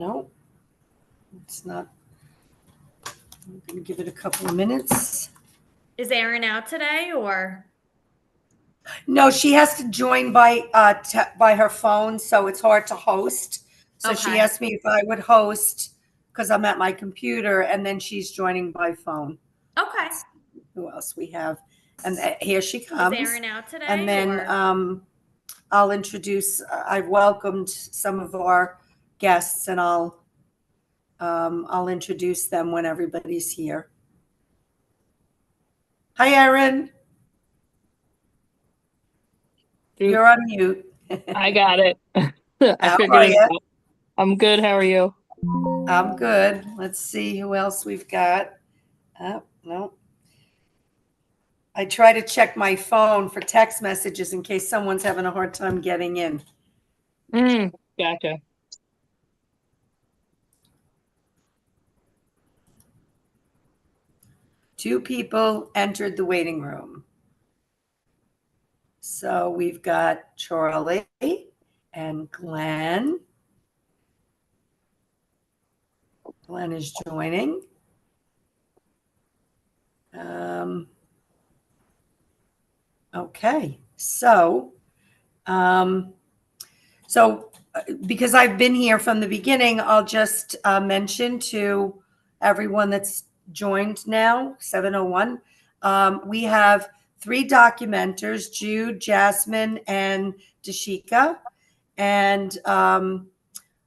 No, it's not. I'm going to give it a couple of minutes. Is Erin out today or? No, she has to join by her phone, so it's hard to host. So she Okay. asked me if I would host because I'm at my computer, and then she's joining by phone. Okay. Who else we have? And here she Is comes. Erin out today? And then or? I'll introduce. I've welcomed some of our guests, and I'll introduce them when everybody's here. Hi, Erin. You're on mute. I got it. I How figured are it you? out. I'm good. How are you? I'm good. Let's see who else we've got. Oh, no. I try to check my phone for text messages in case someone's having a hard time getting in. Gotcha. Two people entered the waiting room. So we've got Charlie and Glenn. Glenn is joining. Okay, so because I've been here from the beginning, I'll just mention to everyone that's joined now, 7:01. We have 3 documenters, Jude, Jasmine, and Dashika. And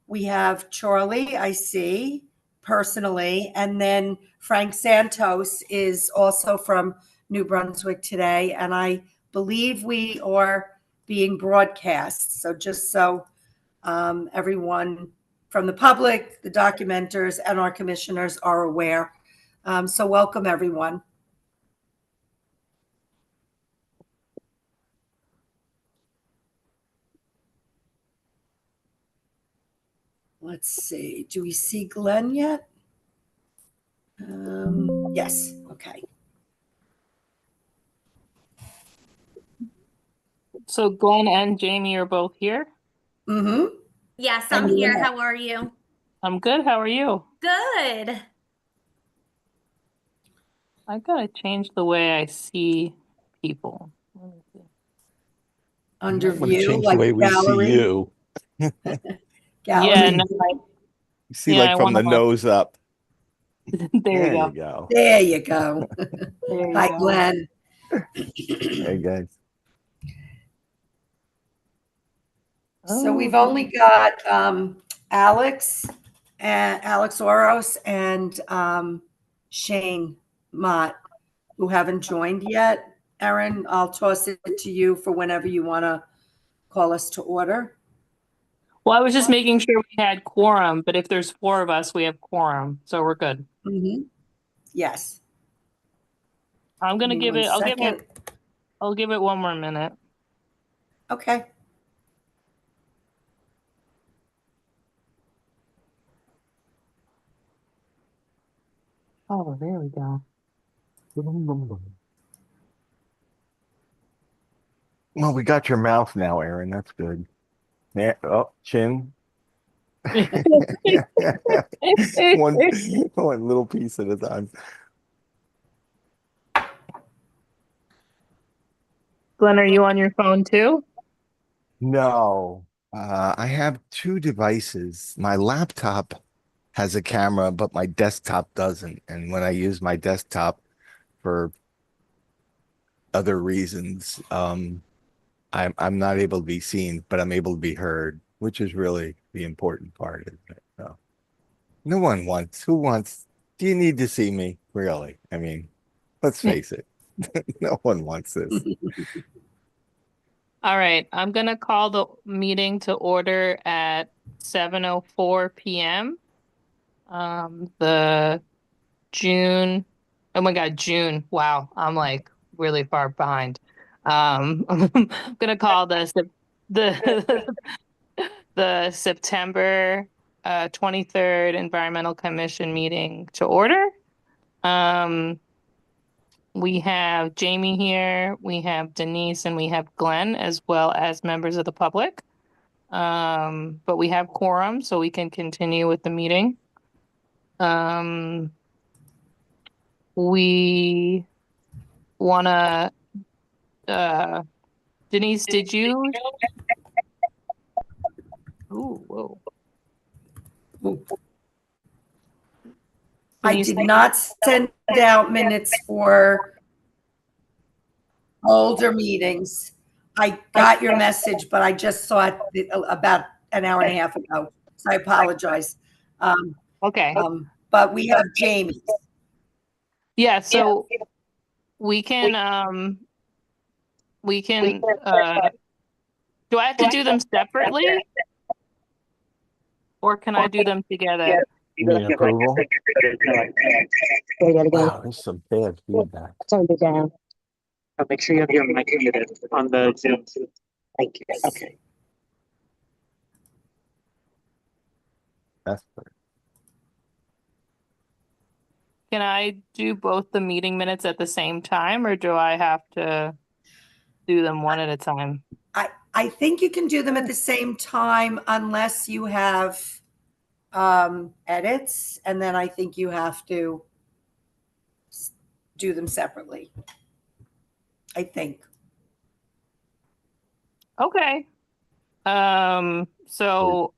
we have Charlie, I see, personally. And then Frank Santos is also from New Brunswick today. And I believe we are being broadcast. So just so everyone from the public, the documenters, and our commissioners are aware. So welcome, everyone. Let's see. Do we see Glenn yet? Yes. Okay. So Glenn and Jamie are both here? Mm-hmm. Yes, I'm here. How are you? I'm good. How are you? Good. I gotta change the way I see people. Under I'm gonna view, change like the way we gallery. see you. Gallery. Yeah, no, You see, Yeah, like I from the wanna- nose up. there you go. go. There you go. There you Hi, go. Glenn. Hey guys. So we've only got Alex Oros and Shane Mott who haven't joined yet. Erin, I'll toss it to you for whenever you want to call us to order. Well, I was just making sure we had quorum, but if there's 4 of us, we have quorum, so we're good. Mm-hmm. Yes. I'm gonna give it. Second. I'll give it 1 more minute. Okay. Oh, there we go. Well, we got your mouth now, Aaron. That's good. Yeah. Oh, chin. one little piece at a time. Glenn, are you on your phone too? No. I have 2 devices. My laptop has a camera, but my desktop doesn't. And when I use my desktop for other reasons, I'm not able to be seen, but I'm able to be heard, which is really the important part, isn't it? So, no one wants. Who wants? Do you need to see me? Really? I mean, let's face it. No one wants this. All right, I'm gonna call the meeting to order at 7:04 p.m. The June, oh my God, June. Wow, I'm like really far behind. I'm gonna call the the September 23rd Environmental Commission meeting to order. We have Jamie here, we have Denise, and we have Glenn, as well as members of the public. But we have quorum, so we can continue with the meeting. We wanna, Denise, did you? Ooh, whoa. I Denise, did not send out minutes for older meetings. I got your message, but I just saw it about an hour and a half ago, so I apologize. okay. But we have Jamie. Yeah, so we can, do I have to do them separately? Or can I do them together? You mean approval? Say that again. Wow, there's some bad feedback. Turn it down. Make sure you have your mic muted on the Zoom. Thank you. Okay. That's better. Can I do both the meeting minutes at the same time, or do I have to do them one at a time? I think you can do them at the same time unless you have edits, and then I think you have to do them separately. I think. Okay. So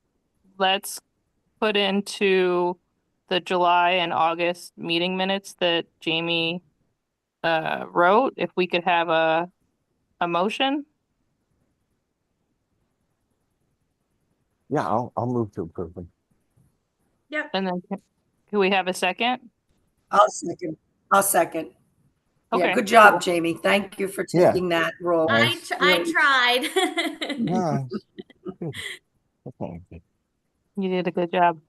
let's put into the July and August meeting minutes that Jamie wrote, if we could have a motion. Yeah, I'll move to approve them. Yep. And then can we have a second? I'll second. I'll second. Yeah, Okay. good job, Jamie. Thank you for Yeah. taking that role. Nice. I tried. No, good. That's not good. You did a good job.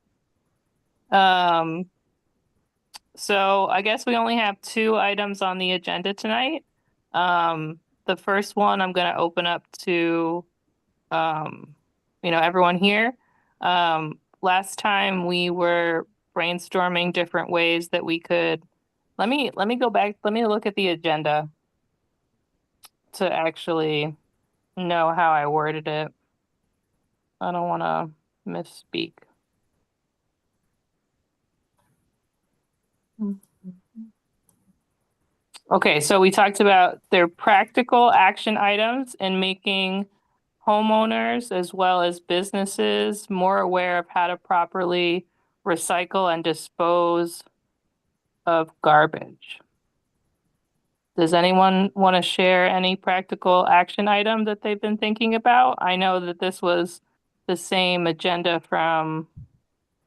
So I guess we only have 2 items on the agenda tonight. The first one I'm going to open up to, everyone here. Last time we were brainstorming different ways that we could, let me go back. Let me look at the agenda to actually know how I worded it. I don't want to misspeak. Okay, so we talked about their practical action items in making homeowners as well as businesses more aware of how to properly recycle and dispose of garbage. Does anyone want to share any practical action item that they've been thinking about? I know that this was the same agenda from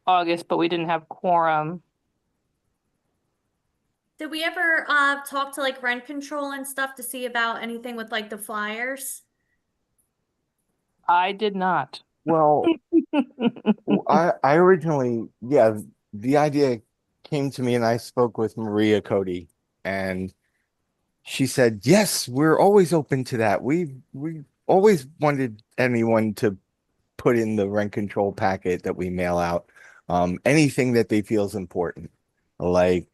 August, but we didn't have quorum. Did we ever talk to like rent control and stuff to see about anything with like the flyers? I did not. Well, I originally, yeah, the idea came to me and I spoke with Maria Cody and she said, yes, we're always open to that. We always wanted anyone to put in the rent control packet that we mail out, anything that they feel is important, like,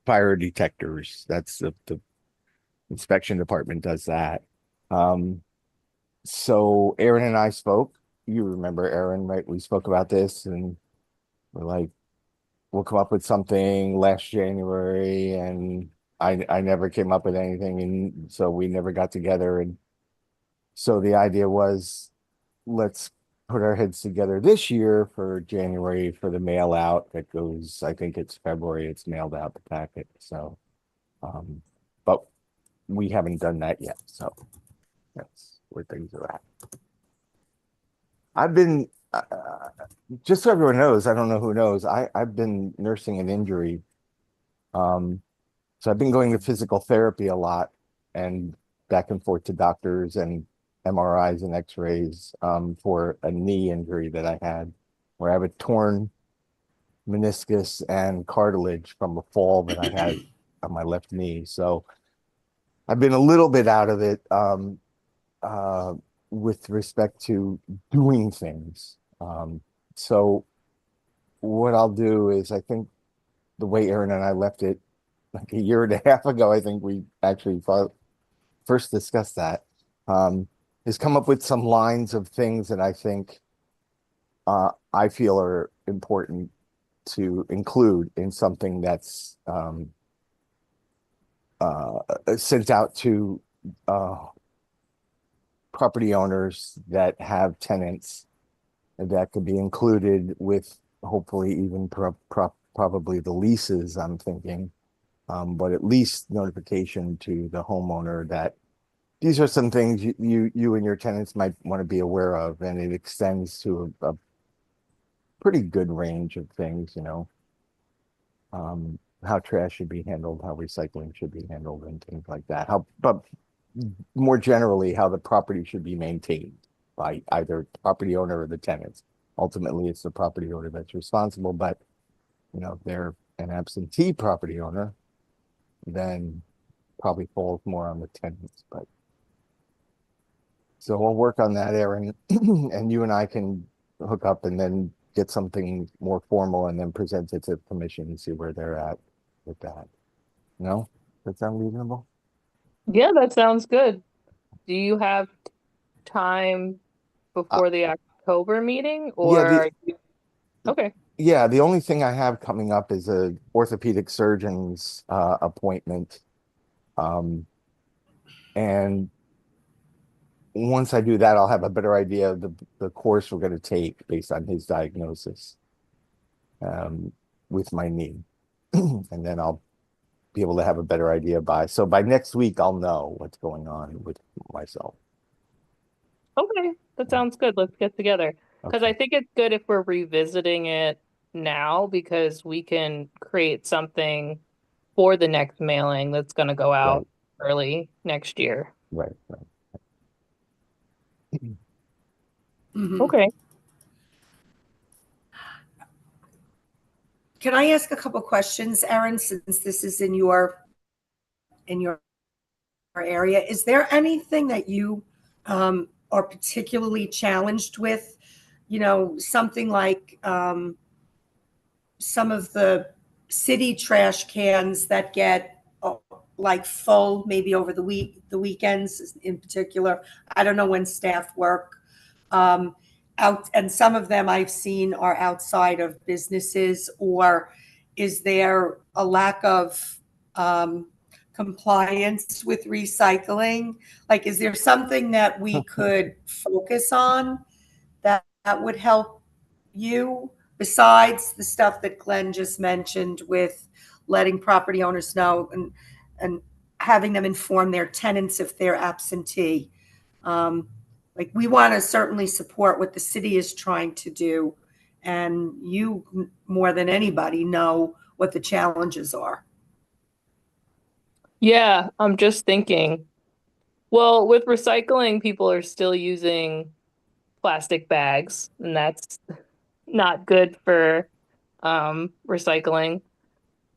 fire detectors. That's the inspection department does that. So Aaron and I spoke. You remember Aaron, right? We spoke about this and we're like, we'll come up with something last January, and I never came up with anything, and so we never got together. And so the idea was, let's put our heads together this year for January for the mail out that goes, I think it's February, it's mailed out the packet. So, but we haven't done that yet. So that's where things are at. I've been, just so everyone knows, I don't know who knows, I've been nursing an injury. So I've been going to physical therapy a lot and back and forth to doctors and MRIs and x-rays for a knee injury that I had, where I have a torn meniscus and cartilage from a fall that I had on my left knee. So I've been a little bit out of it with respect to doing things. So what I'll do is, I think the way Aaron and I left it like a year and a half ago, I think we actually first discussed that. is come up with some lines of things that I think I feel are important to include in something that's sent out to property owners that have tenants that could be included with hopefully even probably the leases, I'm thinking. But at least notification to the homeowner that these are some things you and your tenants might want to be aware of, and it extends to a pretty good range of things, how trash should be handled, how recycling should be handled, and things like that. But more generally, how the property should be maintained by either property owner or the tenants. Ultimately, it's the property owner that's responsible, but if they're an absentee property owner, then probably falls more on the tenants. But so we'll work on that, Aaron, and you and I can hook up and then get something more formal and then present it to the commission and see where they're at with that. No? Does that sound reasonable? Yeah, that sounds good. Do you have time before the October meeting Yeah, or okay. yeah, the only thing I have coming up is a orthopedic surgeon's appointment. And once I do that, I'll have a better idea of the course we're going to take based on his diagnosis with my knee. And then I'll be able to have a better idea by next week, I'll know what's going on with myself. Okay, that sounds good. Let's get together. Because I Okay. think it's good if we're revisiting it now because we can create something for the next mailing that's going to go out early next year. Right. Mhm. Okay. Can I ask a couple questions, Erin, since this is in your area? Is there anything that you are particularly challenged with? Something like some of the city trash cans that get like full, maybe over the weekends in particular. I don't know when staff work. And some of them I've seen are outside of businesses, or is there a lack of compliance with recycling? Like, is there something that we could focus on that would help you besides the stuff that Glenn just mentioned with letting property owners know and having them inform their tenants if they're absentee? Like, we want to certainly support what the city is trying to do, and you more than anybody know what the challenges are. Yeah, I'm just thinking. Well, with recycling, people are still using plastic bags, and that's not good for recycling.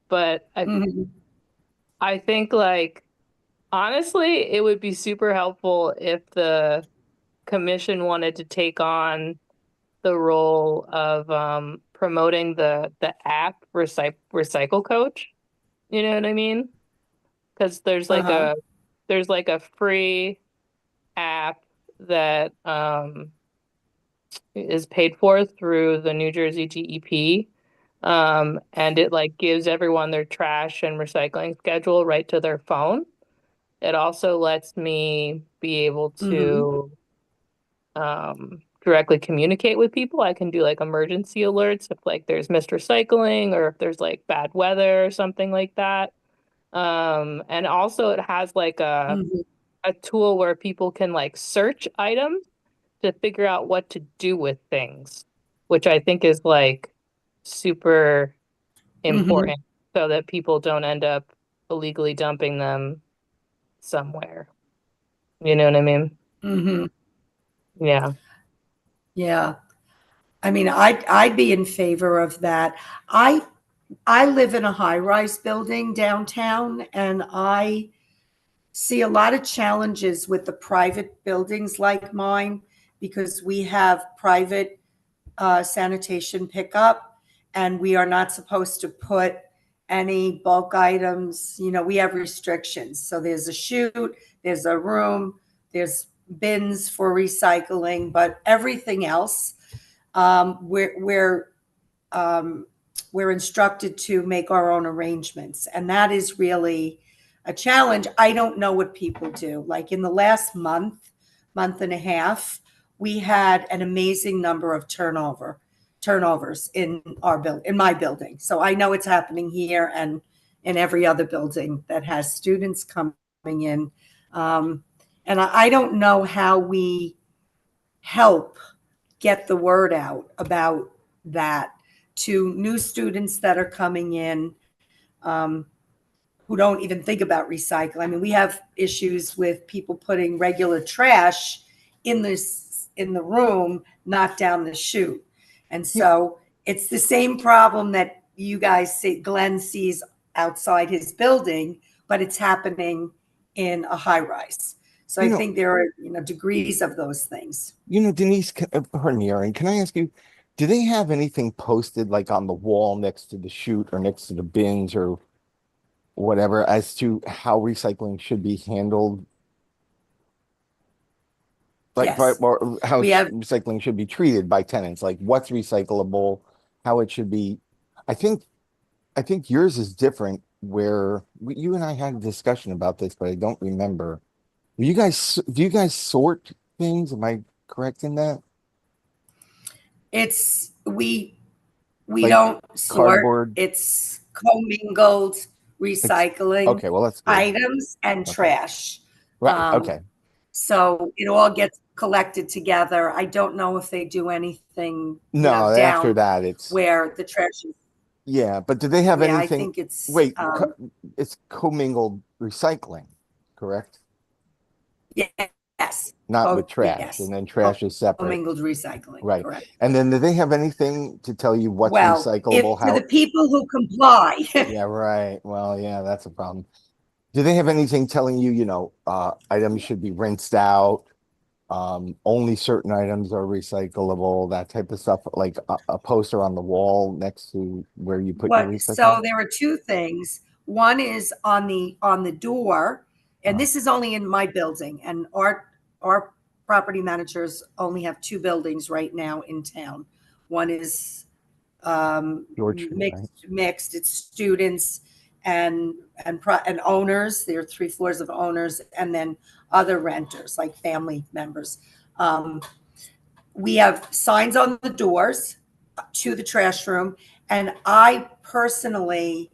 But Mhm. I think like honestly, it would be super helpful if the commission wanted to take on the role of promoting the app Recycle Coach. You know what I mean? Because Uh-huh. there's like a free app that is paid for through the New Jersey DEP. And it like gives everyone their trash and recycling schedule right to their phone. It also lets me be able Mhm. to directly communicate with people. I can do like emergency alerts if like there's missed recycling or if there's like bad weather or something like that. And also it has like Mhm. a tool where people can like search items to figure out what to do with things, which I think is like super Mhm. important so that people don't end up illegally dumping them somewhere. You know what I mean? Mhm. Yeah. Yeah. I mean, I'd be in favor of that. I live in a high-rise building downtown, and I see a lot of challenges with the private buildings like mine because we have private sanitation pickup, and we are not supposed to put any bulk items. We have restrictions. So there's a chute, there's a room, there's bins for recycling, but everything else, we're we're instructed to make our own arrangements. And that is really a challenge. I don't know what people do. Like in the last month and a half, we had an amazing number of turnovers in my building. So I know it's happening here and in every other building that has students coming in. And I don't know how we help get the word out about that to new students that are coming in, who don't even think about recycling. I mean, we have issues with people putting regular trash in the room, not down the chute. And so it's the same problem that you guys see, Glenn sees outside his building, but it's happening in a high rise. So I think there are, degrees of those things. Denise, pardon me, Erin, can I ask you, do they have anything posted like on the wall next to the chute or next to the bins or whatever as to how recycling should be handled? Like, Yes. or how recycling should be treated by tenants, like what's recyclable, how it should be. I think yours is different where you and I had a discussion about this, but I don't remember. Do you guys sort things? Am I correct in that? We Like don't sort. cardboard? It's commingled recycling Okay, well, that's good. items and trash. Right. Okay. So it all gets collected together. I don't know if they do anything, No, down after that it's where the trash is. yeah, but do they have Yeah, I anything? think it's Wait, it's commingled recycling, correct? yes, Not with trash, yes. and then trash is separate. Commingled recycling, Right. correct. And then do they have anything to tell you what's Well, recyclable? for the people who comply. Yeah, right. Well, yeah, that's a problem. Do they have anything telling you, items should be rinsed out? Only certain items are recyclable, that type of stuff, like a poster on the wall next to where you put your recycling? So there are two things. One is on the door, and this is only in my building, and our property managers only have two buildings right now in town. One is mixed. It's students and owners. There are 3 floors of owners, and then other renters like family members. We have signs on the doors to the trash room, and I personally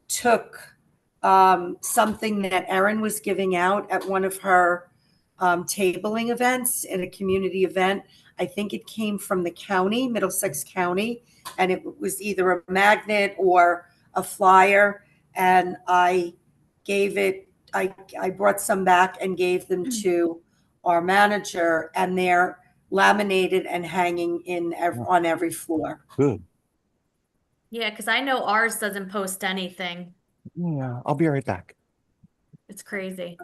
took something that Erin was giving out at one of her tabling events in a community event. I think it came from the county, Middlesex County, and it was either a magnet or a flyer. And I gave it, I brought some back and gave them to our manager, and they're laminated and hanging on every floor. Good. Yeah, because I know ours doesn't post anything. Yeah, I'll be right back. It's crazy.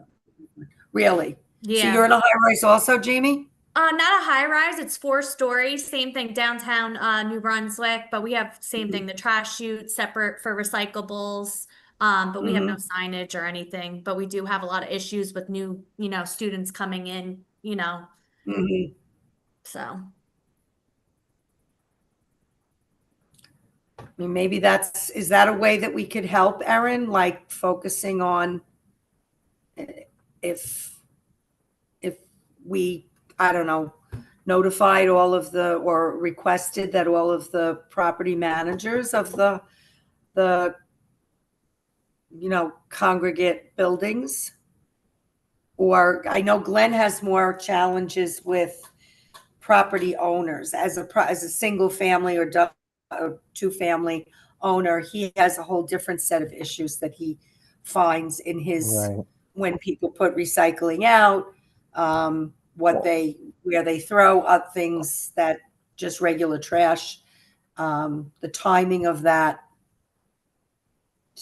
Really? Yeah. So you're in a high rise also, Jamie? Not a high rise. It's 4 stories. Same thing downtown New Brunswick, but we have same thing. The trash chute separate for recyclables. But we have no signage or anything. But we do have a lot of issues with new, students coming in. So. I mean, maybe is that a way that we could help, Erin? Like focusing on if we, I don't know, notified or requested that all of the property managers of the congregate buildings, or I know Glenn has more challenges with property owners as a single family or 2-family owner. He has a whole different set of issues that he finds in his when people put recycling out, where they throw up things that just regular trash, the timing of that.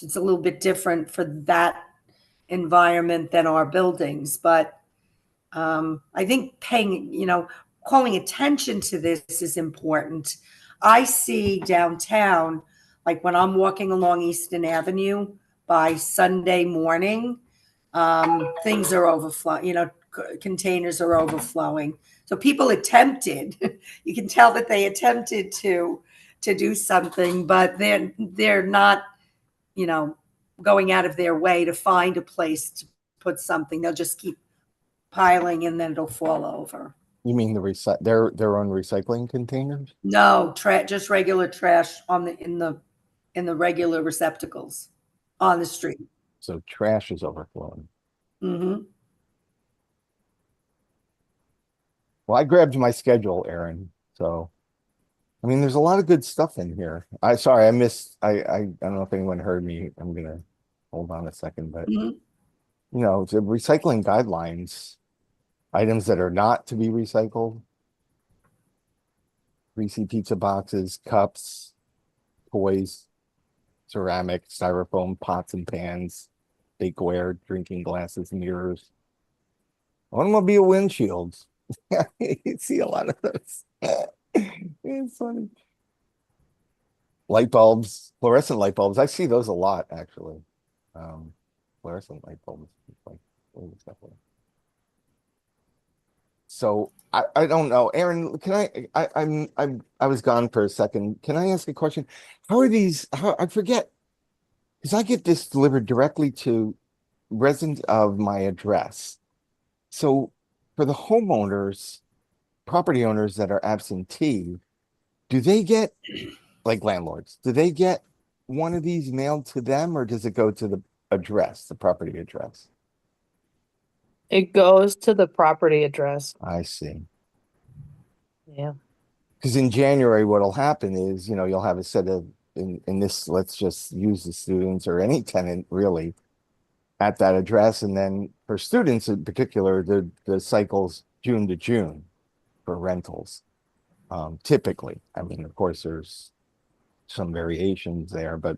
It's a little bit different for that environment than our buildings, but I think calling attention to this is important. I see downtown, like when I'm walking along Easton Avenue by Sunday morning, things are overflowing, containers are overflowing. So people attempted, you can tell that they attempted to do something, but they're not, going out of their way to find a place to put something. They'll just keep piling and then it'll fall over. You mean their own recycling containers? No, just regular trash in the regular receptacles on the street. So trash is overflowing. Mm-hmm. Well, I grabbed my schedule, Aaron. So, I mean, there's a lot of good stuff in here. Sorry, I missed. I don't know if anyone heard me. I'm gonna hold on a second, but Mhm. The recycling guidelines, items that are not to be recycled, greasy pizza boxes, cups, toys, ceramic, styrofoam, pots and pans, bakeware, drinking glasses, mirrors, automobile windshields. You see a lot of those. It's funny. Light bulbs, fluorescent light bulbs. I see those a lot, actually. Fluorescent light bulbs. Like, so I don't know, Aaron. Can I was gone for a second. Can I ask a question? How are these? I forget, because I get this delivered directly to residents of my address. So for the homeowners, property owners that are absentee, do they get, like landlords, do they get one of these mailed to them, or does it go to the address, the property address? It goes to the property address. I see. Yeah. Because in January, what'll happen is, you'll have a set of, in this, let's just use the students or any tenant really at that address. And then for students in particular, the cycle's June to June for rentals. Typically, I mean, of course, there's some variations there, but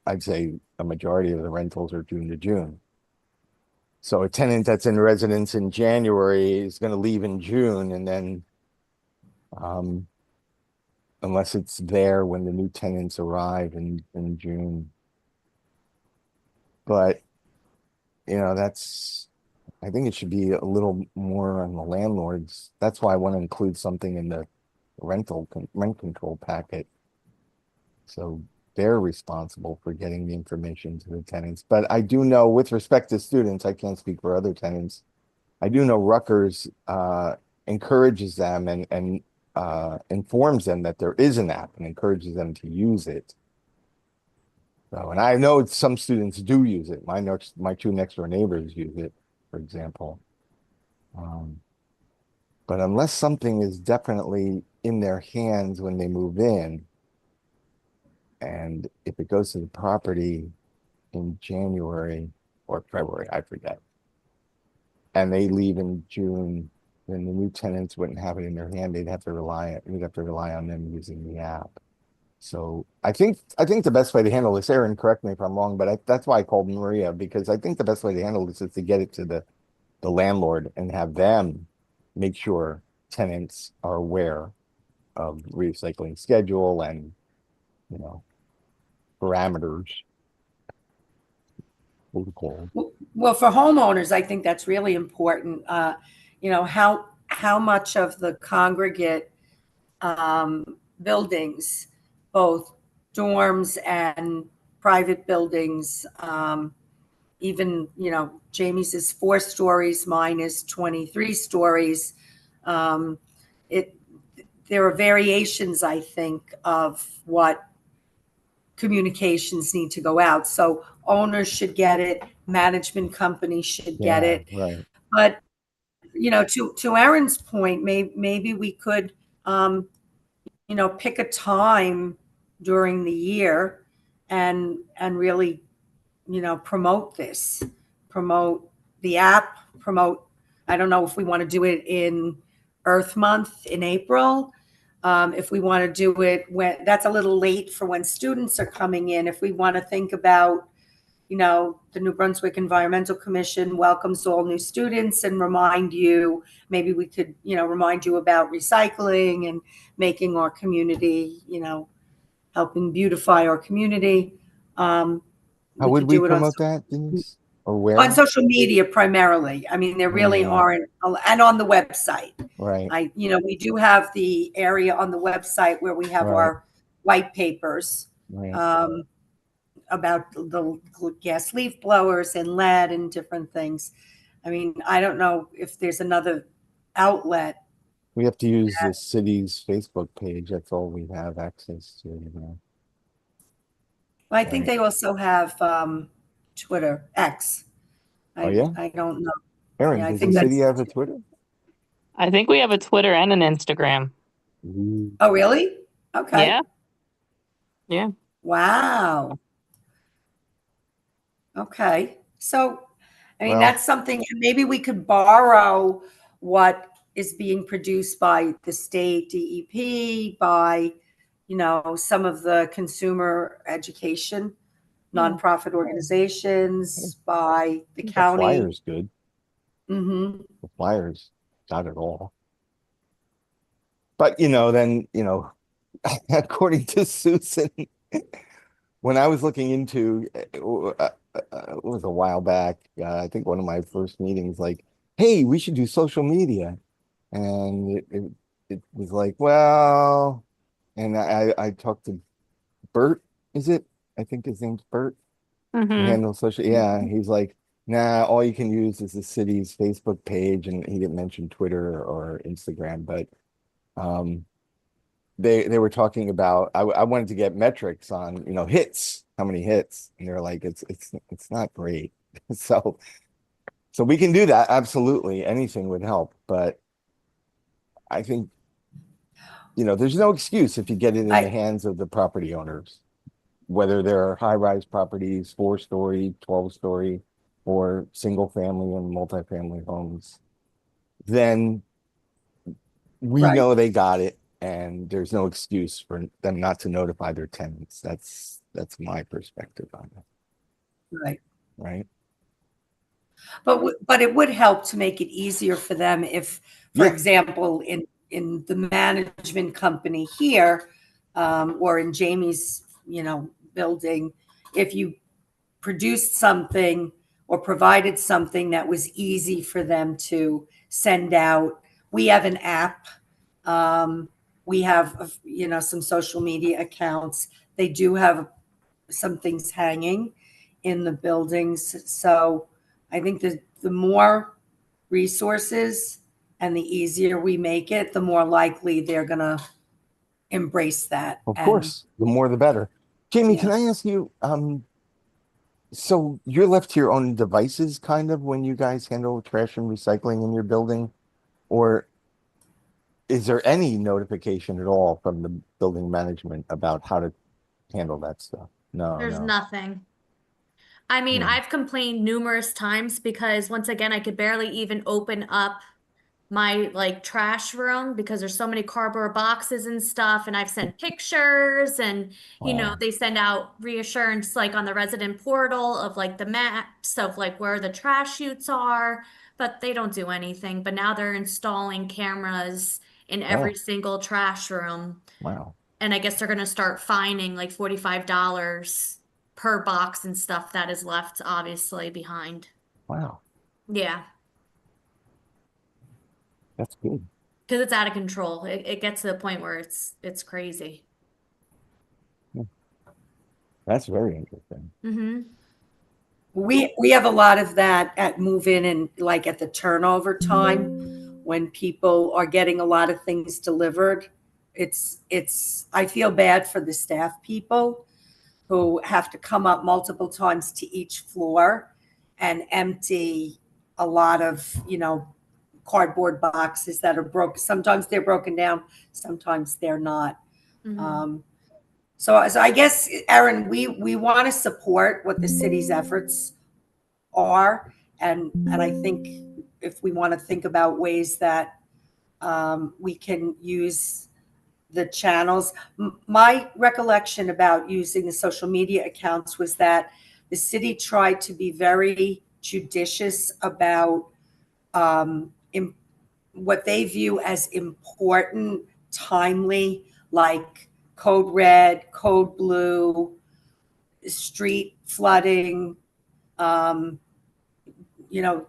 I'd say a majority of the rentals are June to June. So a tenant that's in residence in January is going to leave in June, and then unless it's there when the new tenants arrive in June. But I think it should be a little more on the landlords. That's why I want to include something in the rent control packet. So they're responsible for getting the information to the tenants. But I do know, with respect to students, I can't speak for other tenants. I do know Rutgers encourages them and informs them that there is an app and encourages them to use it. So, and I know some students do use it. My two next door neighbors use it, for example. But unless something is definitely in their hands when they move in, and if it goes to the property in January or February, I forget, and they leave in June, then the new tenants wouldn't have it in their hand. We'd have to rely on them using the app. So I think the best way to handle this, Aaron, correct me if I'm wrong, but that's why I called Maria, because I think the best way to handle this is to get it to the landlord and have them make sure tenants are aware of recycling schedule and parameters. Well, for homeowners, I think that's really important. How much of the congregate buildings, both dorms and private buildings, even, Jamie's is 4 stories, mine is 23 stories. There are variations, I think, of what communications need to go out. So owners should get it, management companies should get it. Right. But, to Aaron's point, maybe we could, pick a time during the year and really, promote the app, I don't know if we want to do it in Earth Month in April. If we want to do it when that's a little late for when students are coming in, if we want to think about, the New Brunswick Environmental Commission welcomes all new students and maybe we could, remind you about recycling and making our community, helping beautify our community. How would we promote that, Denise? or where? On social media primarily. I mean, there really Mm. aren't, and on the website. Right. We do have the area on the website where we have Right. our white papers Right. about the gas leaf blowers and lead and different things. I mean, I don't know if there's another outlet. We have to use the city's Facebook page. That's all we have access to. I think Right. they also have Twitter, X. Oh, yeah? I don't know. Erin, Yeah, I does think the city that's. have a Twitter? I think we have a Twitter and an Instagram. Ooh. Oh, really? Okay. Yeah. Yeah. Wow. Okay. So, I mean, Well, that's something, maybe we could borrow what is being produced by the state DEP, by, some of the consumer education, nonprofit organizations, by the the county. flyer's good. Mm-hmm. The flyer's got it all. But, then, according to Susan, when I was looking into, it was a while back, I think one of my first meetings, like, hey, we should do social media. And it was like, well, and I talked to Bert, is it? I think his name's Bert. He Hmm. handles social. Yeah, he's like, nah, all you can use is the city's Facebook page, and he didn't mention Twitter or Instagram, but they were talking about. I wanted to get metrics on hits, how many hits, and they're like, it's not great. So we can do that, absolutely. Anything would help, but I think there's no excuse if you get it in the hands of the property owners, whether they're high-rise properties, 4-story, 12-story, or single-family and multifamily homes. Then we Right. know they got it, and there's no excuse for them not to notify their tenants. That's my perspective on it. Right. Right. But it would help to make it easier for them if, for Yeah. example, in the management company here, or in Jamie's, building, if you produced something or provided something that was easy for them to send out. We have an app. We have, some social media accounts. They do have some things hanging in the buildings. So I think the more resources and the easier we make it, the more likely they're going to embrace that. Of course, the more the better. Jamie, Yeah. can I ask you, so you're left to your own devices kind of when you guys handle trash and recycling in your building? Or is there any notification at all from the building management about how to handle that stuff? No, There's no. nothing. I mean, Hmm. I've complained numerous times because once again, I could barely even open up my like trash room because there's so many cardboard boxes and stuff. And I've sent pictures and, Wow. they send out reassurance like on the resident portal of like the maps of like where the trash chutes are, but they don't do anything. But now they're installing cameras in every Oh, single trash room. wow. And I guess they're gonna start fining like $45 per box and stuff that is left obviously behind. Wow. Yeah, That's good. because it's out of control. It gets to the point where it's crazy. That's very interesting. Mm-hmm. We have a lot of that at move-in and like at the turnover time when people are getting a lot of things delivered. I feel bad for the staff people who have to come up multiple times to each floor and empty a lot of, cardboard boxes that are broken. Sometimes they're broken down, sometimes they're not. Mm-hmm. So I guess, Erin, we want to support what the city's efforts are, and I think if we want to think about ways that we can use the channels. My recollection about using the social media accounts was that the city tried to be very judicious about what they view as important, timely, like code red, code blue, street flooding,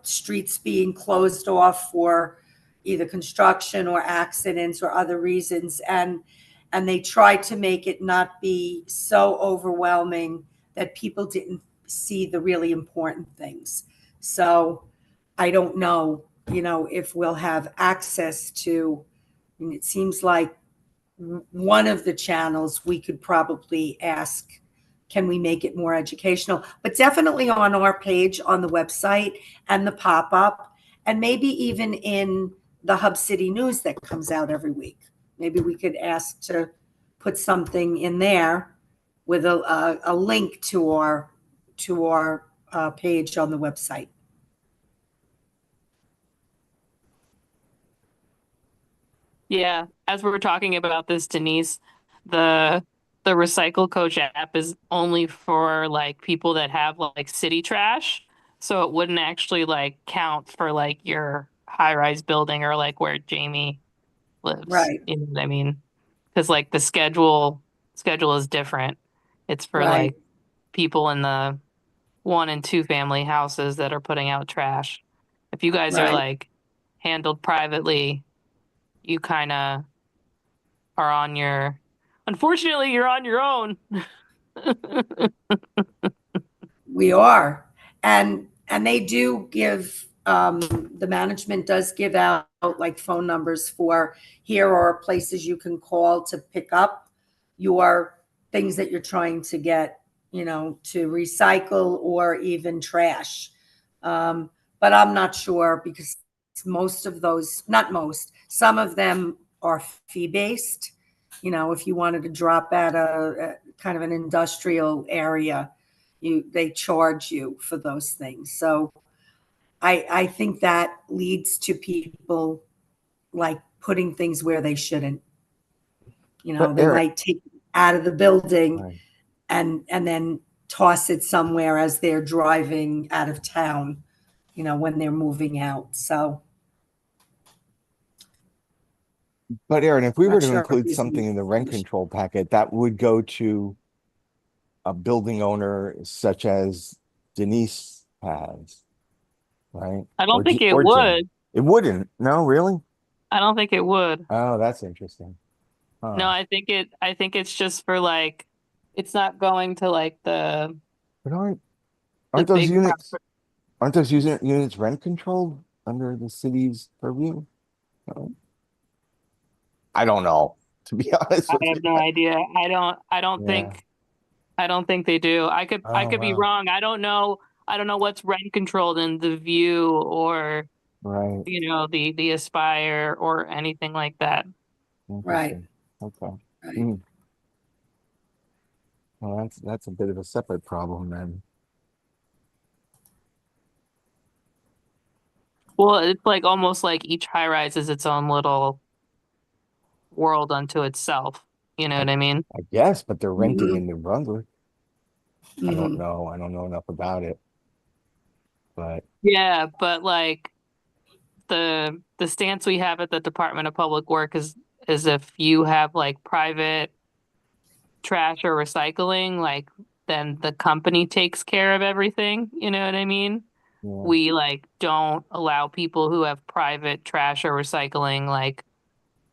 streets being closed off for either construction or accidents or other reasons. And they tried to make it not be so overwhelming that people didn't see the really important things. So I don't know, if we'll have access to, it seems like one of the channels we could probably ask, can we make it more educational? But definitely on our page on the website and the pop-up, and maybe even in the Hub City News that comes out every week. Maybe we could ask to put something in there with a link to our page on the website. Yeah, as we were talking about this, Denise, the Recycle Coach app is only for like people that have like city trash, so it wouldn't actually like count for like your high-rise building or like where Jamie lives. Right. You know what I mean? Because like the schedule is different. It's for Right. like people in the 1 and 2 family houses that are putting out trash. If you guys are Right. like handled privately, you kind of are on your, unfortunately, you're on your own. We are. And they do give, the management does give out like phone numbers for, here are places you can call to pick up your things that you're trying to get, to recycle or even trash. But I'm not sure because most of those, not most, some of them are fee-based. If you wanted to drop at a kind of an industrial area, they charge you for those things. So I think that leads to people like putting things where they shouldn't. But They Eric, might take it out of the building right. and then toss it somewhere as they're driving out of town, when they're moving out. So But Aaron, if we were not to sure if include there's something any in the rent solution. control packet, that would go to a building owner such as Denise has, right? I don't think it Or Jim. would. It wouldn't. No, really? I don't think it would. Oh, that's interesting. No, Huh. I think it's just for like, it's not going to like But the aren't those big units units rent controlled under the city's purview? No? I don't know, to be honest I with have you. no idea. Yeah. I don't think they do. I Oh, could be wow. wrong. I don't know what's rent controlled in the View or, Right. the Aspire or anything like that. Right. Interesting. Okay. Right. Hmm. Well, that's a bit of a separate problem then. Well, it's like almost like each high rise is its own little world unto itself. You know I, what I mean? I guess, but they're renting Mhm. in New Brunswick. I don't Mhm. know. I don't know enough about it, but Yeah, but like the stance we have at the Department of Public Work is if you have like private trash or recycling, like then the company takes care of everything. You know what I mean? yeah, We like don't allow people who have private trash or recycling like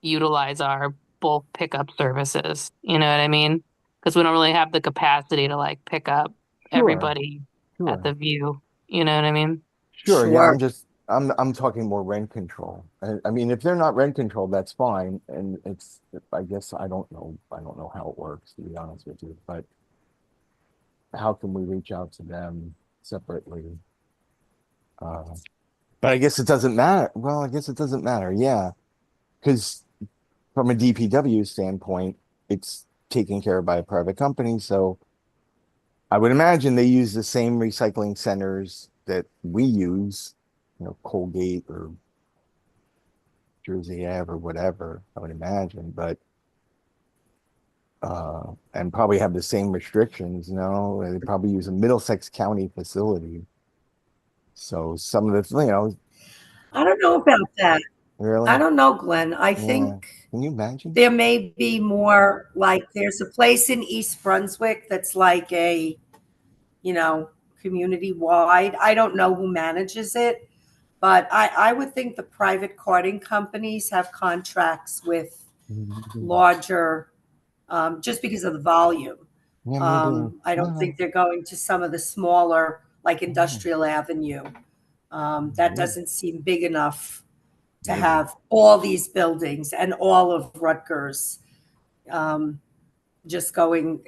utilize our bulk pickup services. You know what I mean? Because we don't really have the capacity to like pick up sure, everybody at sure, the View. You know what I mean? sure. Yeah, Sure. I'm talking more rent control. I mean, if they're not rent controlled, that's fine. And I guess I don't know how it works, to be honest with you. But how can we reach out to them separately? Uh, but I guess it doesn't matter. Well, I guess it doesn't matter. Yeah, because from a DPW standpoint, it's taken care of by a private company. So I would imagine they use the same recycling centers that we use, Colgate or Jersey Ave or whatever, I would imagine, but and probably have the same restrictions, they probably use a Middlesex County facility. So some of the, I don't know about that. I really, don't know, Glenn. I yeah. think Can you imagine? there may be more like there's a place in East Brunswick that's like a, community wide. I don't know who manages it, but I would think the private carting companies have contracts with larger, just because of the volume. Yeah, maybe. I don't think they're going to some of the smaller, like Industrial Avenue. That doesn't seem big enough to Maybe. have all these buildings and all of Rutgers. Just going,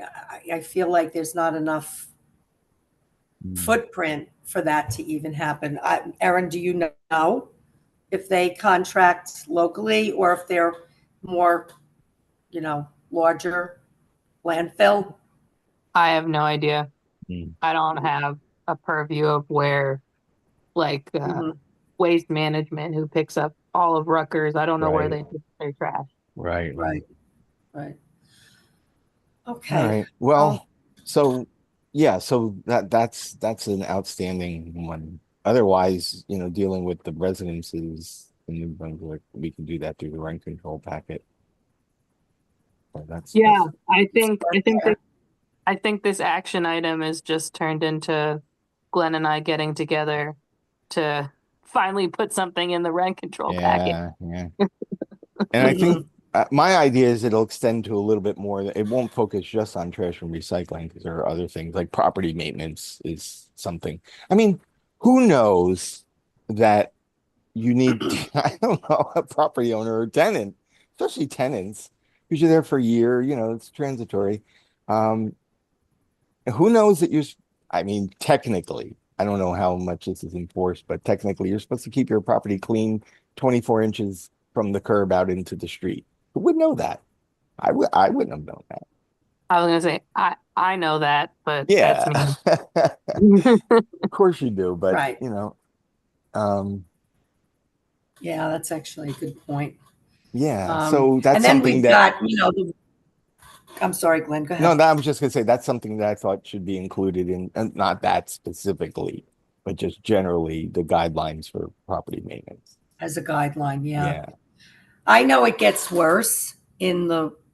I feel like there's not enough footprint for that to even happen. Erin, do you know if they contract locally or if they're more, larger landfill? I have no idea. Mm. I don't have a purview of where, like, Mhm. waste management who picks up all of Rutgers. I don't know where Right. they put their trash. Right. Right. All Okay. right. Well, so yeah, so that's an outstanding one. Otherwise, dealing with the residences in New Brunswick, we can do that through the rent control packet. So Yeah, that's I think this action item is just turned into Glenn and I getting together to finally put something in the rent control packet. yeah. And I think my idea is it'll extend to a little bit more. It won't focus just on trash and recycling because there are other things like property maintenance is something. I mean, who knows that you need, I don't know, a property owner or tenant, especially tenants, because you're there for a year, it's transitory. Who knows that I mean, technically, I don't know how much this is enforced, but technically you're supposed to keep your property clean 24 inches from the curb out into the street. Who would know that? I wouldn't have known that. I was gonna say I know that, but that's Yeah. me. Of course you do, but Right. um, Yeah, that's actually a good point. yeah. So that's and then something we've that got, I'm sorry, Glenn, go no, ahead. that I was just gonna say that's something that I thought should be included in, not that specifically, but just generally the guidelines for property maintenance. As a guideline, yeah. Yeah. I know it gets worse in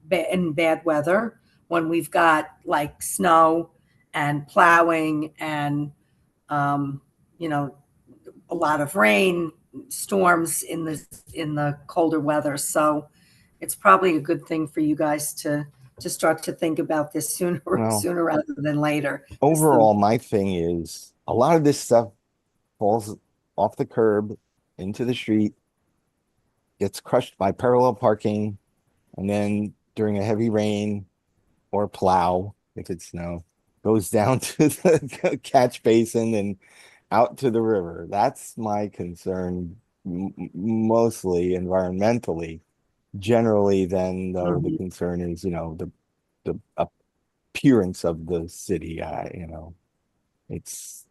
bad weather when we've got like snow and plowing and um, you know a lot of rain, storms in the colder weather. So it's probably a good thing for you guys to start to think about this sooner Well, rather than later. overall, my thing is a lot of this stuff falls off the curb into the street, gets crushed by parallel parking, and then during a heavy rain or plow, if it's snow, goes down to the catch basin and out to the river. That's my concern, mostly environmentally. Generally, then, though, the concern is, the appearance of the city. It's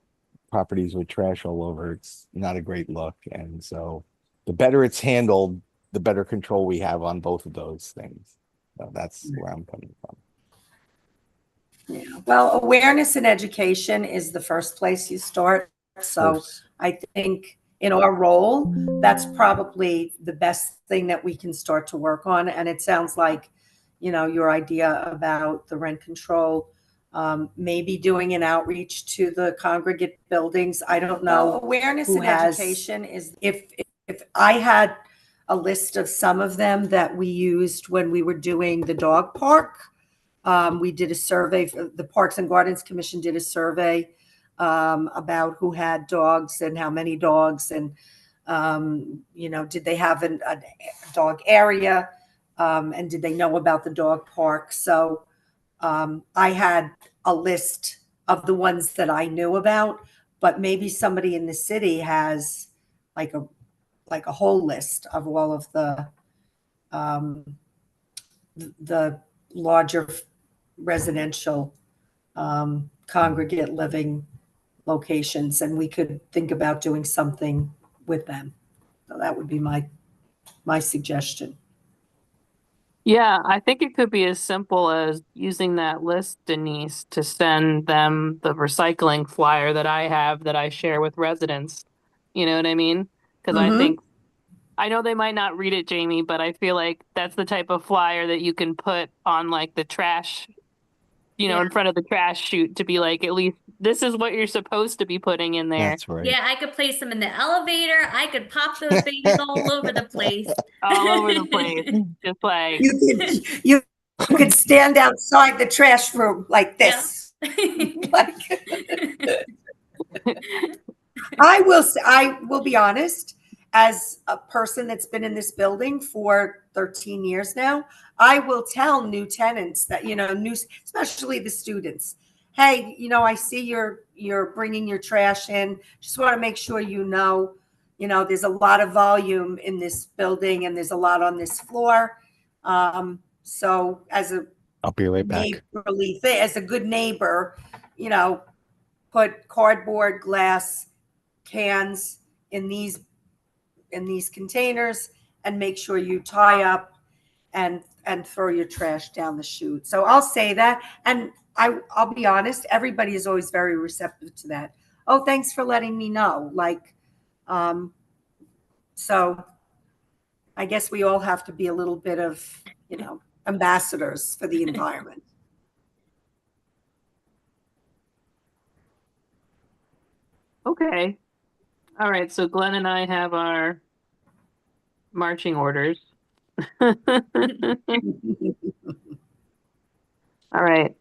properties with trash all over. It's not a great look. And so the better it's handled, the better control we have on both of those things. So that's where I'm coming from. Yeah. Well, awareness and education is the first place you start. So I think in our role, that's probably the best thing that we can start to work on. And it sounds like, your idea about the rent control, maybe doing an outreach to the congregate buildings. I don't know. Well, awareness and education is if I had a list of some of them that we used when we were doing the dog park. We did a survey, the Parks and Gardens Commission did a survey about who had dogs and how many dogs and, did they have a dog area and did they know about the dog park? So I had a list of the ones that I knew about, but maybe somebody in the city has like a whole list of all of the larger residential congregate living locations, and we could think about doing something with them. So that would be my suggestion. Yeah, I think it could be as simple as using that list, Denise, to send them the recycling flyer that I have that I share with residents. You know what I mean? Because I know they might not read it, Jamie, but I feel like that's the type of flyer that you can put on like the trash in Yeah. front of the trash chute to be like, at least this is what you're supposed to be putting in there. That's right. Yeah, I could place them in the elevator. I could pop those babies all over the place. All over the place. Just like, You could stand outside the trash room like Yeah. this. Like, I will be honest, as a person that's been in this building for 13 years now, I will tell new tenants that, especially the students, hey, I see you're bringing your trash in. Just want to make sure there's a lot of volume in this building and there's a lot on this floor. So as a I'll be right back. neighborly thing, as a good neighbor, put cardboard, glass, cans in these containers and make sure you tie up and throw your trash down the chute. So I'll say that, and I'll be honest, everybody is always very receptive to that. Oh, thanks for letting me know. So I guess we all have to be a little bit of, ambassadors for the environment. okay. All right. So Glenn and I have our marching orders. All right.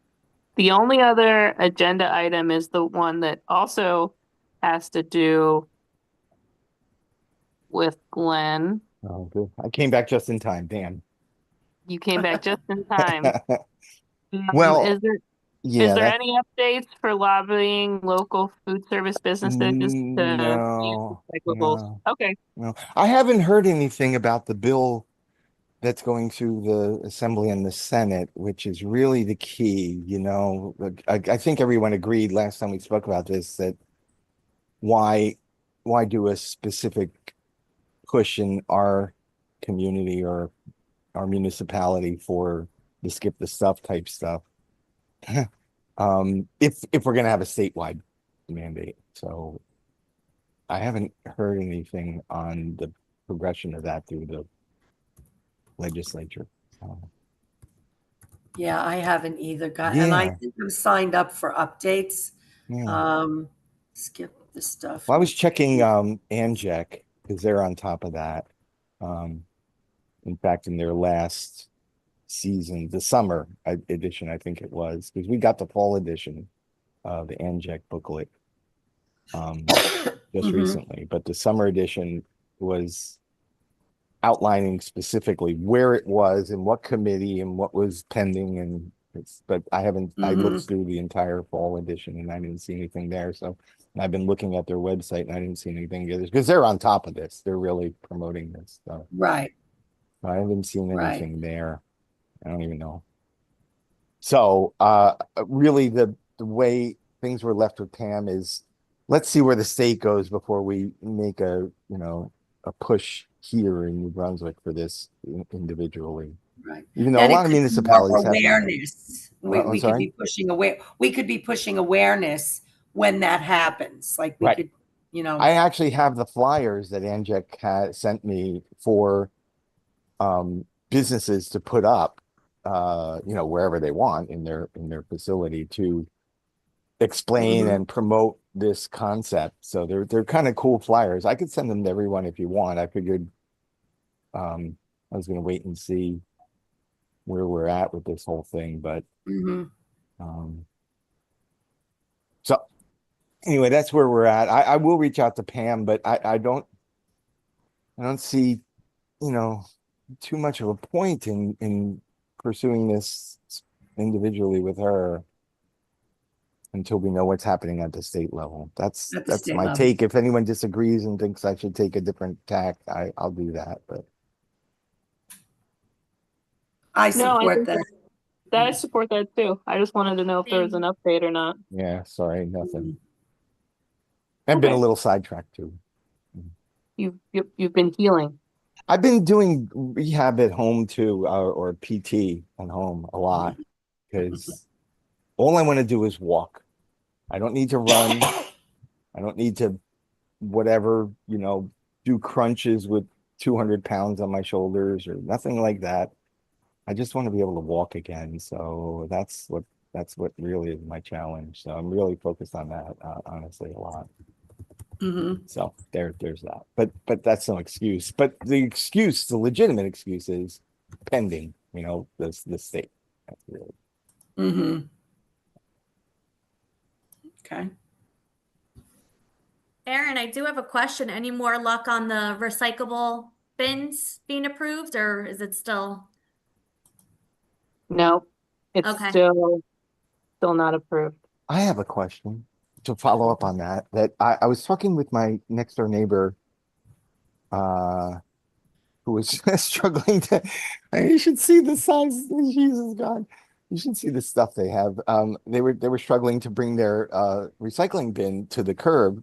The only other agenda item is the one that also has to do with Glenn. Oh, good. I came back just in time. Damn. You came back just in time. Well, is there Yeah, that, any updates for lobbying local food service businesses to use no, recyclables? no, Okay. no. I haven't heard anything about the bill that's going through the Assembly and the Senate, which is really the key, I think everyone agreed last time we spoke about this that why do a specific push in our community or our municipality for the skip the stuff type stuff if we're going to have a statewide mandate. So I haven't heard anything on the progression of that through the legislature. Yeah, I haven't either and I think I'm signed up for updates. Yeah. Skip the stuff. Well, I was checking Anjec because they're on top of that. In fact, in their last season, the summer edition, I think it was, because we got the fall edition of the Anjec booklet just recently, but the summer edition was outlining specifically where it was and what committee and what was pending, but I haven't I looked through the entire fall edition and I didn't see anything there. So I've been looking at their website and I didn't see anything because they're on top of this. They're really promoting this. So Right. I haven't seen Right. anything there. I don't even know. So really the way things were left with Pam is let's see where the state goes before we make a push here in New Brunswick for this individually. Right. Even though And a it lot of could be municipalities more have awareness. I'm We could sorry? be pushing awareness when that happens. Like we Right. could, I actually have the flyers that Anjec had sent me for businesses to put up wherever they want in their facility to explain and promote this concept. So they're kind of cool flyers. I could send them to everyone if you want. I figured I was going to wait and see where we're at with this whole thing, but so anyway, that's where we're at. I will reach out to Pam, but I don't see too much of a point in pursuing this individually with her until we know what's happening at the state level. That's state my level. take. If anyone disagrees and thinks I should take a different tack, I'll do that. But I No, I support think that. I support that too. I just wanted to know if there was an update or not. yeah, sorry, nothing. I've been a Okay. little sidetracked too. You've been healing. I've been doing rehab at home too, or PT at home a lot because all I want to do is walk. I don't need to run. I don't need to do crunches with 200 pounds on my shoulders or nothing like that. I just want to be able to walk again. So that's what That's what really is my challenge. So I'm really focused on that, honestly, a lot. So there's that. But that's no excuse. But the legitimate excuse is pending, the state. That's really. Okay. Aaron, I do have a question. Any more luck on the recyclable bins being approved, or is it still? No, it's Okay. still not approved. I have a question to follow up on that. That I was talking with my next door neighbor, who was struggling to. You should see the size. Jesus God, you should see the stuff they have. They were struggling to bring their recycling bin to the curb,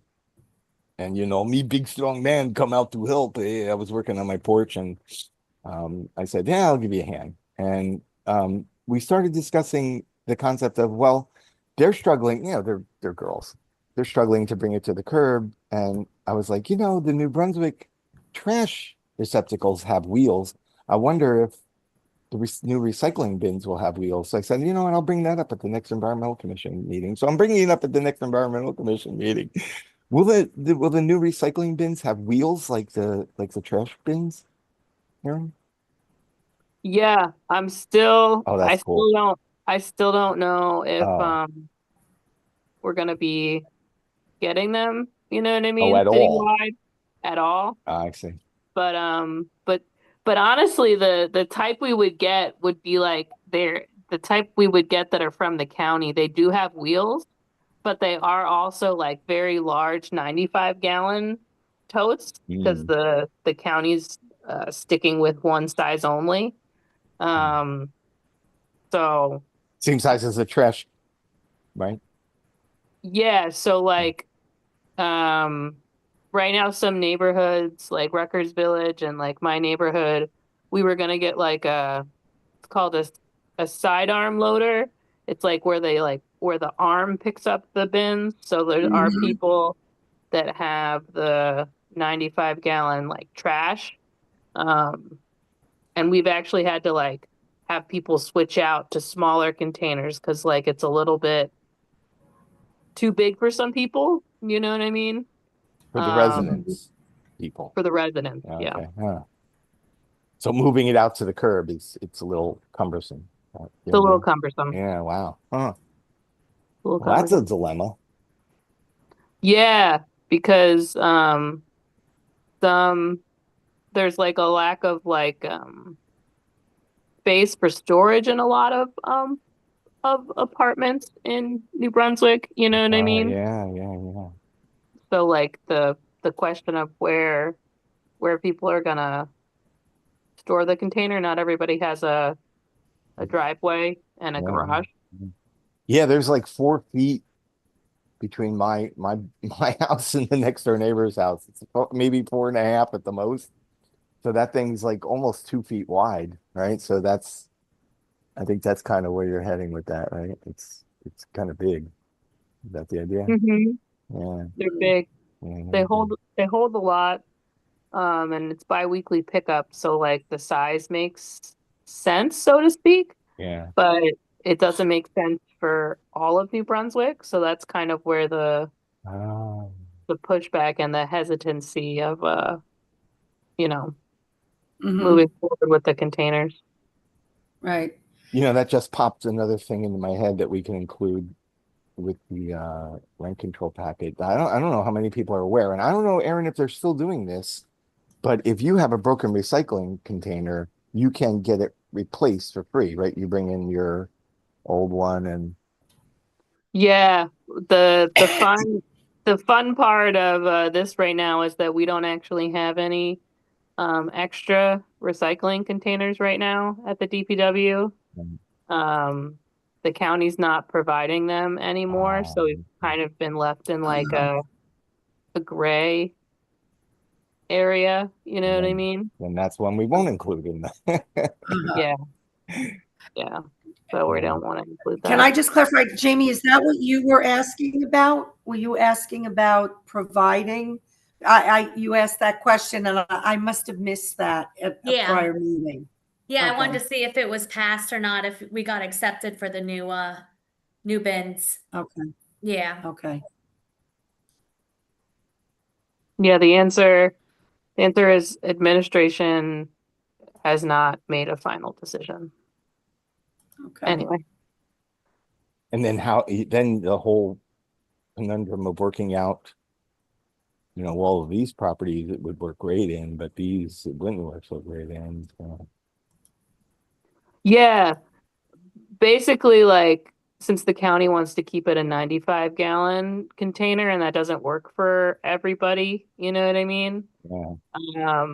and me, big strong man, come out to help. I was working on my porch, and I said, "Yeah, I'll give you a hand." And we started discussing the concept of, well, they're struggling. They're girls. They're struggling to bring it to the curb, and I was like, the New Brunswick trash receptacles have wheels. I wonder if the new recycling bins will have wheels. So I said, what, I'll bring that up at the next Environmental Commission meeting. So I'm bringing it up at the next Environmental Commission meeting. Will the new recycling bins have wheels like the trash bins, Aaron? Yeah, Oh, that's cool. I still don't know if Oh. we're gonna be getting them, you know what I Oh, mean, at all. citywide at all. I see. But honestly, the type we would get would be like the type we would get that are from the county. They do have wheels, but they are also like very large 95-gallon totes because the county's sticking with one size only. So Same size as the trash, right? yeah, so like right now some neighborhoods like Rutgers Village and like my neighborhood, we were gonna get like it's called a sidearm loader. It's like where the arm picks up the bins. So there are people that have the 95-gallon like trash. And we've actually had to like have people switch out to smaller containers because like it's a little bit too big for some people. You know what I mean? For the residents, people. For the residents, yeah. Okay. Huh. So moving it out to the curb it's a little cumbersome. It's a little cumbersome. Yeah. Wow. Huh. Little Well, that's a cumbersome. dilemma. Yeah, because there's like a lack of like space for storage in a lot of apartments in New Brunswick, you know what I mean? Yeah. So like the question of where people are gonna store the container, not everybody has a driveway and a garage. Yeah, there's like 4 feet between my house and the next door neighbor's house. It's maybe 4.5 at the most. So that thing's like almost 2 feet wide, right? So I think that's kind of where you're heading with that, right? It's kind of big. Is that the idea? Yeah. They're big. Mhm. They hold a lot. And it's bi-weekly pickup, so like the size makes sense, so to speak. Yeah. But it doesn't make sense for all of New Brunswick, so that's kind of where the Oh. pushback and the hesitancy of moving forward with the containers. Right. That just popped another thing into my head that we can include with the rent control packet. I don't know how many people are aware, and I don't know, Aaron, if they're still doing this, but if you have a broken recycling container, you can get it replaced for free, right? You bring in your old one and Yeah, the fun part of this right now is that we don't actually have any extra recycling containers right now at the DPW. The county's not providing them anymore, so we've kind of been left in like a gray area, you know what I mean? then that's one we won't include in the Yeah. Yeah. So we don't want to include that. Can I just clarify, Jamie, is that what you were asking about? Were you asking about providing? You asked that question and I must have missed that at a prior meeting. Yeah, I Okay. wanted to see if it was passed or not, if we got accepted for the new new bins. Okay, Yeah. okay. Yeah, the answer is administration has not made a final decision. Okay. Anyway, And then then the whole conundrum of working out, all of these properties it would work great in, but these it wouldn't work so great in. So. yeah, basically, like, since the county wants to keep it a 95-gallon container and that doesn't work for everybody, you know what I mean? Yeah.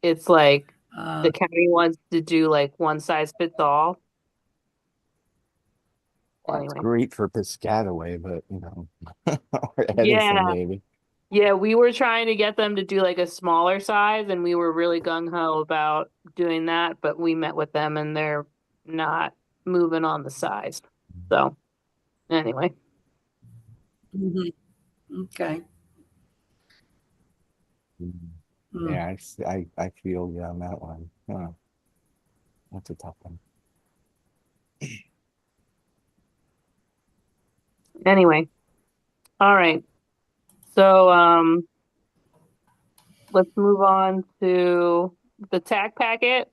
It's like Uh, the county wants to do like one size fits all. Well, it's Anyway, great for Piscataway, but or Edison yeah, maybe. yeah, we were trying to get them to do like a smaller size, and we were really gung ho about doing that, but we met with them and they're not moving on the size. So, anyway, mhm. Okay. Mm. Mm. Yeah, I feel you on that one. Huh. That's a tough one. anyway, all right. So, let's move on to the TAC packet.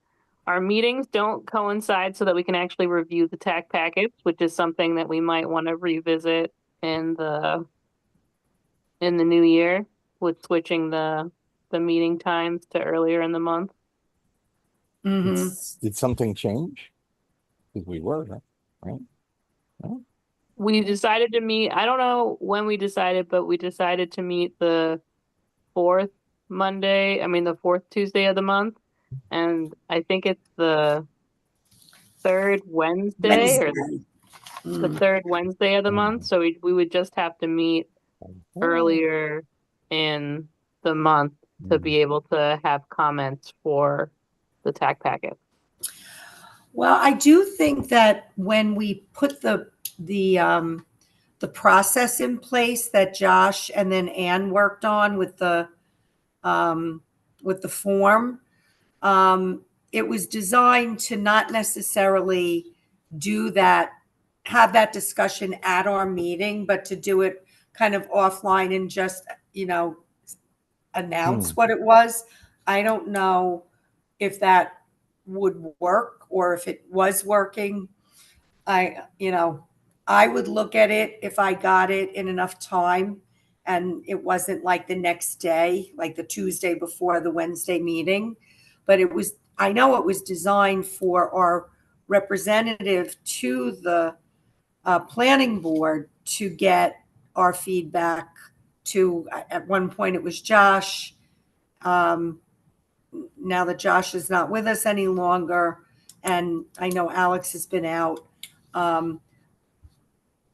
Our meetings don't coincide so that we can actually review the TAC packets, which is something that we might want to revisit in the new year with switching the meeting times to earlier in the month. Mhm. Did something change? Because we were, right? No? We decided to meet, I don't know when we decided, but we decided to meet the fourth Tuesday of the month. And I think it's the third Wednesday or Wednesday. the Mm. third Wednesday of the month. So we would just have to meet earlier in the month to be able to have comments for the TAC packet. Well, I do think that when we put the process in place that Josh and then Ann worked on with the form, it was designed to not necessarily do that, have that discussion at our meeting, but to do it kind of offline and just, announce what it was. I don't know if that would work or if it was working. I would look at it if I got it in enough time and it wasn't like the next day, like the Tuesday before the Wednesday meeting. But I know it was designed for our representative to the planning board to get our feedback to, at one point it was Josh. Now that Josh is not with us any longer, and I know Alex has been out.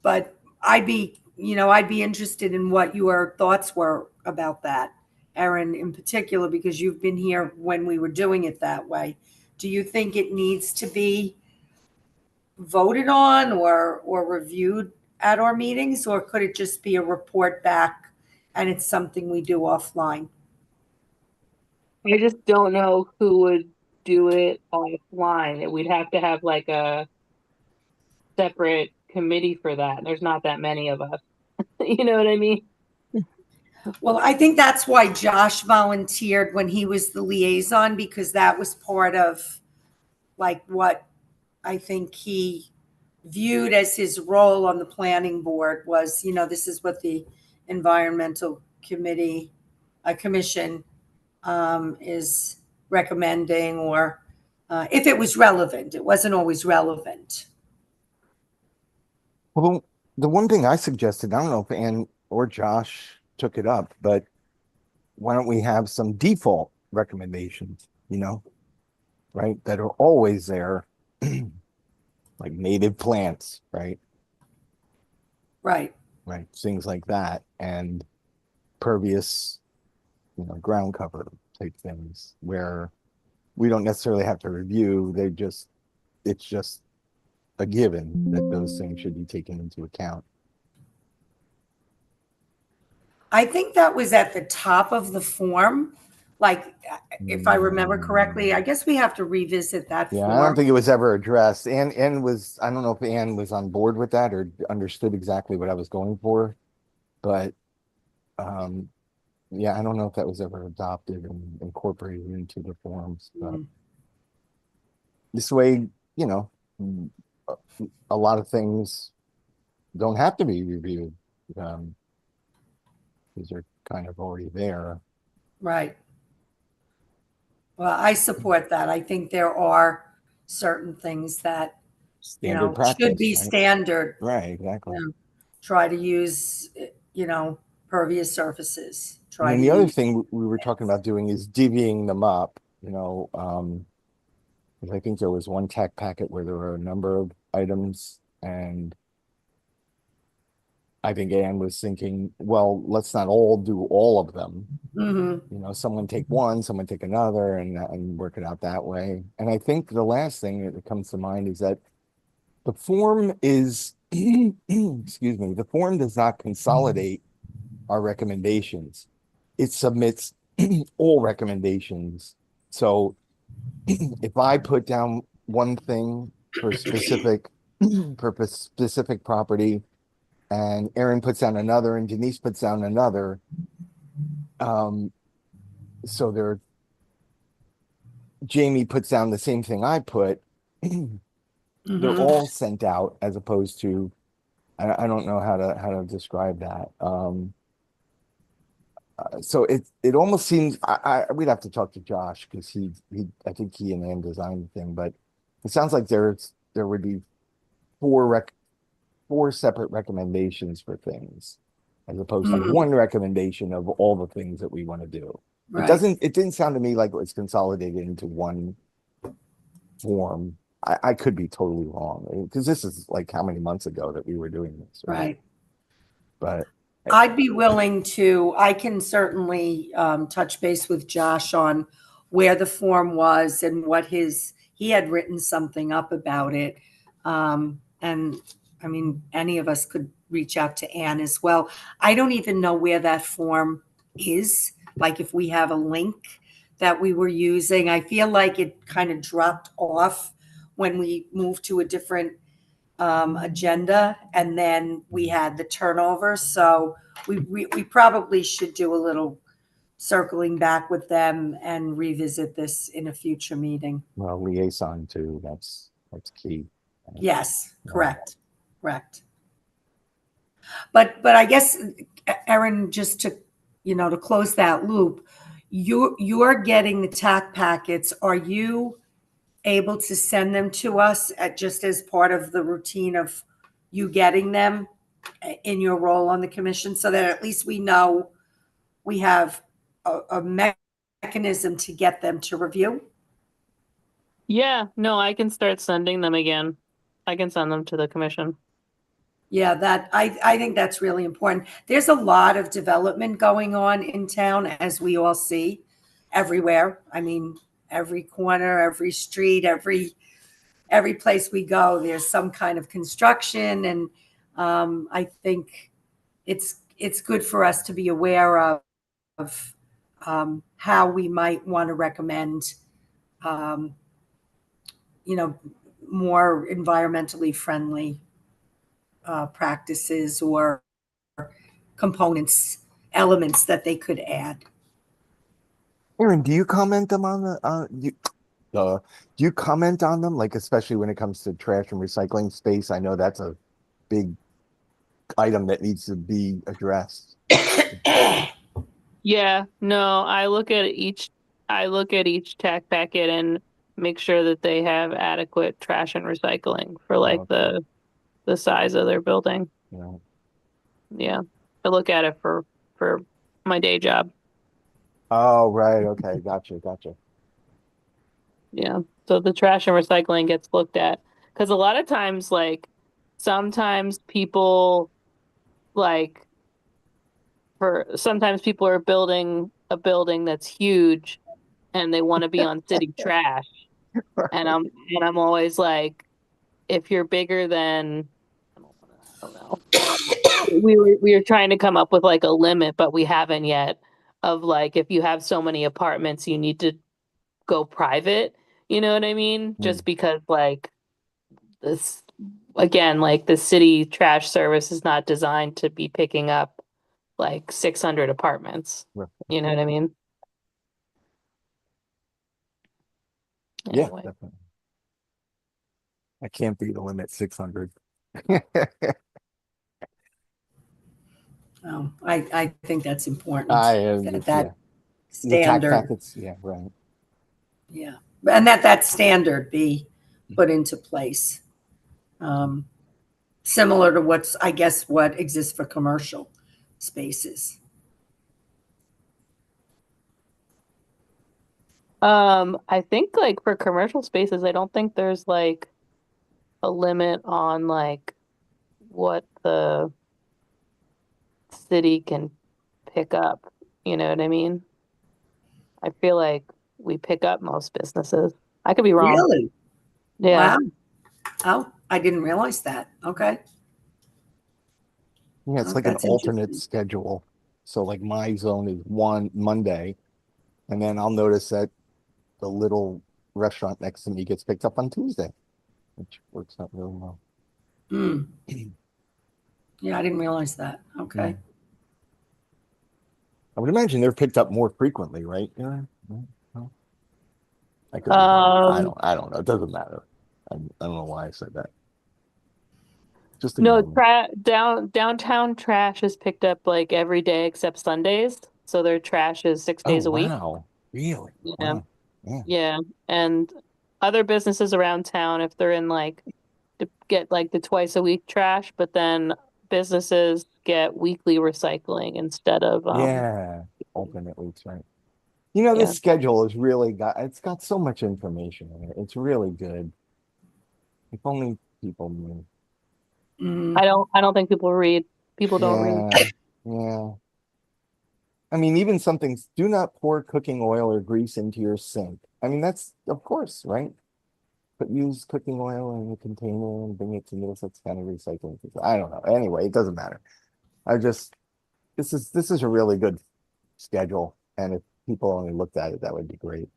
But I'd be interested in what your thoughts were about that, Erin, in particular, because you've been here when we were doing it that way. Do you think it needs to be voted on or reviewed at our meetings, or could it just be a report back and it's something we do offline? I just don't know who would do it offline. We'd have to have like a separate committee for that. There's not that many of us. You know what I mean? Well, I think that's why Josh volunteered when he was the liaison, because that was part of like what I think he viewed as his role on the planning board was, this is what the environmental commission is recommending, or if it was relevant. It wasn't always relevant. Well, the one thing I suggested, I don't know if Ann or Josh took it up, but why don't we have some default recommendations, right? That are always there, like native plants, right? Right. Right. Things like that. And pervious, ground cover type things where we don't necessarily have to review. It's just a given that those things should be taken into account. I think that was at the top of the form. Like, if I remember correctly, I guess we have to revisit that Yeah, I don't form. think it was ever addressed. Ann was, I don't know if Ann was on board with that or understood exactly what I was going for, but yeah, I don't know if that was ever adopted and incorporated into the forms, but Mm. this way, you know, a a lot of things don't have to be reviewed. Um, because they're kind of already there. Right. Well, I support that. I think there are certain things that, Standard should be practice, right? standard. Right, exactly. Try to use, pervious surfaces. And Try then to the other use. thing we were talking about doing is divvying them up, 'cause I think there was one tech packet where there were a number of items, and I think Ann was thinking, well, let's not all do all of them. Mhm. Someone take one, someone take another, and work it out that way. And I think the last thing that comes to mind is that the form is, excuse me, the form does not consolidate our recommendations. It submits all recommendations. So if I put down one thing for a specific for a specific property, and Aaron puts down another, and Denise puts down another, so Jamie puts down the same thing I put, they're Mhm. all sent out as opposed to, I don't know how to describe that. So it almost seems, we'd have to talk to Josh because I think he and Ann designed the thing, but it sounds like there would be four separate recommendations for things as opposed to Mhm. one recommendation of all the things that we want to do. Right. It didn't sound to me like it was consolidated into one form. I could be totally wrong because this is like how many months ago that we were doing this, Right. But I'd be willing to, I can certainly touch base with Josh on where the form was and what he had written something up about it. And I mean, any of us could reach out to Anne as well. I don't even know where that form is, like if we have a link that we were using. I feel like it kind of dropped off when we moved to a different agenda, and then we had the turnover. So we probably should do a little circling back with them and revisit this in a future meeting. well, liaison too, that's key. Yes, correct, correct. But I guess, Erin, just to close that loop, you're getting the TAC packets. Are you able to send them to us just as part of the routine of you getting them in your role on the commission, so that at least we know we have a mechanism to get them to review? Yeah, no, I can start sending them again. I can send them to the commission. Yeah, I think that's really important. There's a lot of development going on in town, as we all see everywhere. I mean, every corner, every street, every place we go, there's some kind of construction, and I think it's good for us to be aware of how we might want to recommend, um, more environmentally friendly practices or components, elements that they could add. Aaron, do you comment them on do you comment on them, like especially when it comes to trash and recycling space? I know that's a big item that needs to be addressed. Yeah, no, I look at each tack packet and make sure that they have adequate trash and recycling for like Okay. the size of their building. Yeah. Yeah. I look at it for my day job. Oh, right. Okay. Gotcha. Yeah. So the trash and recycling gets looked at because a lot of times, like, sometimes people like sometimes people are building a building that's huge and they want to be on city trash. And I'm always like, if you're bigger than, I don't know. We were trying to come up with like a limit, but we haven't yet. of like, if you have so many apartments, you need to go private. You know what I mean? Just because like this, again, like the city trash service is not designed to be picking up like 600 apartments. Right. You know what I mean? Yeah, Anyway. definitely. I can't be the limit 600. Oh, I think that's important. I am That, just, that yeah. The tax standard, packets, yeah, right. yeah, and that standard be put into place. Similar to what's, I guess, what exists for commercial spaces. I think like for commercial spaces, I don't think there's like a limit on like what the city can pick up. You know what I mean? I feel like we pick up most businesses. I could be wrong. Really? Yeah. Wow. Oh, I didn't realize that. Okay. Yeah, it's Oh, like an that's alternate interesting. schedule. So like my zone is one Monday, and then I'll notice that the little restaurant next to me gets picked up on Tuesday, which works out really well. Hmm. Yeah, I didn't realize that. Yeah. Okay. I would imagine they're picked up more frequently, right? Yeah. No? I could be wrong. Um, I don't know. It doesn't matter. I don't know why I said that. Just no, ignore me. downtown trash is picked up like every day except Sundays. So their trash is 6 days Oh, a week. wow. Really? Yeah. Wow. Yeah. Yeah. And other businesses around town, if they're in like to get like the twice a week trash, but then businesses get weekly recycling instead of Yeah. Alternate weeks, right? You know, yeah. this schedule is really it's got so much information in it. It's really good. If only people knew. Hmm. I don't think people read. People don't read. Yeah. Yeah. I mean, even some things, do not pour cooking oil or grease into your sink. I mean, that's of course, right? But use cooking oil in a container and bring it to Middlesex County Recycling. I don't know. Anyway, it doesn't matter. I just this is a really good schedule, and if people only looked at it, that would be great.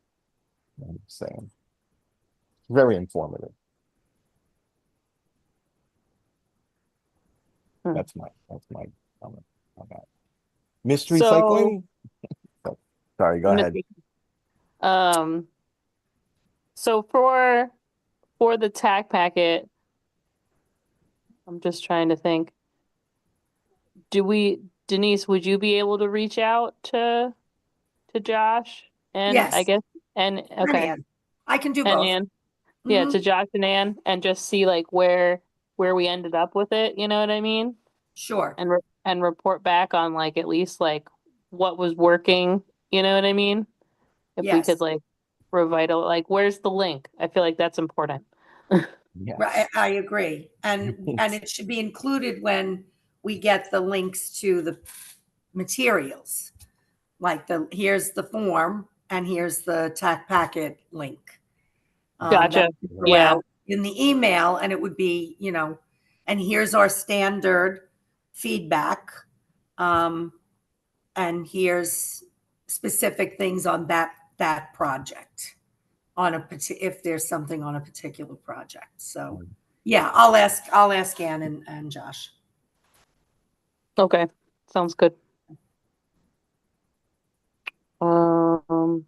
I'm just saying, very informative. Hmm. That's my comment on that. Mystery So cycling. Oh, sorry, go ahead. um so for the tack packet, I'm just trying to think. Denise, would you be able to reach out to Josh and I Yes. guess and And okay. Ann. I can do And both. Ann. Yeah, Hmm. to Josh and Ann and just see like where we ended up with it, you know what I mean? Sure. And report back on like at least like what was working, you know what I mean? If we could Yes. like revital like where's the link? I feel like that's important. Right. Yes. I agree. And it should be included when we get the links to the materials. Like here's the form and here's the TAC packet link. That Gotcha. would go Yeah. out in the email, and it would be, and here's our standard feedback. Um, and here's specific things on that project if there's something on a particular project. So yeah, I'll ask Ann and Josh. Okay. Sounds good. Um,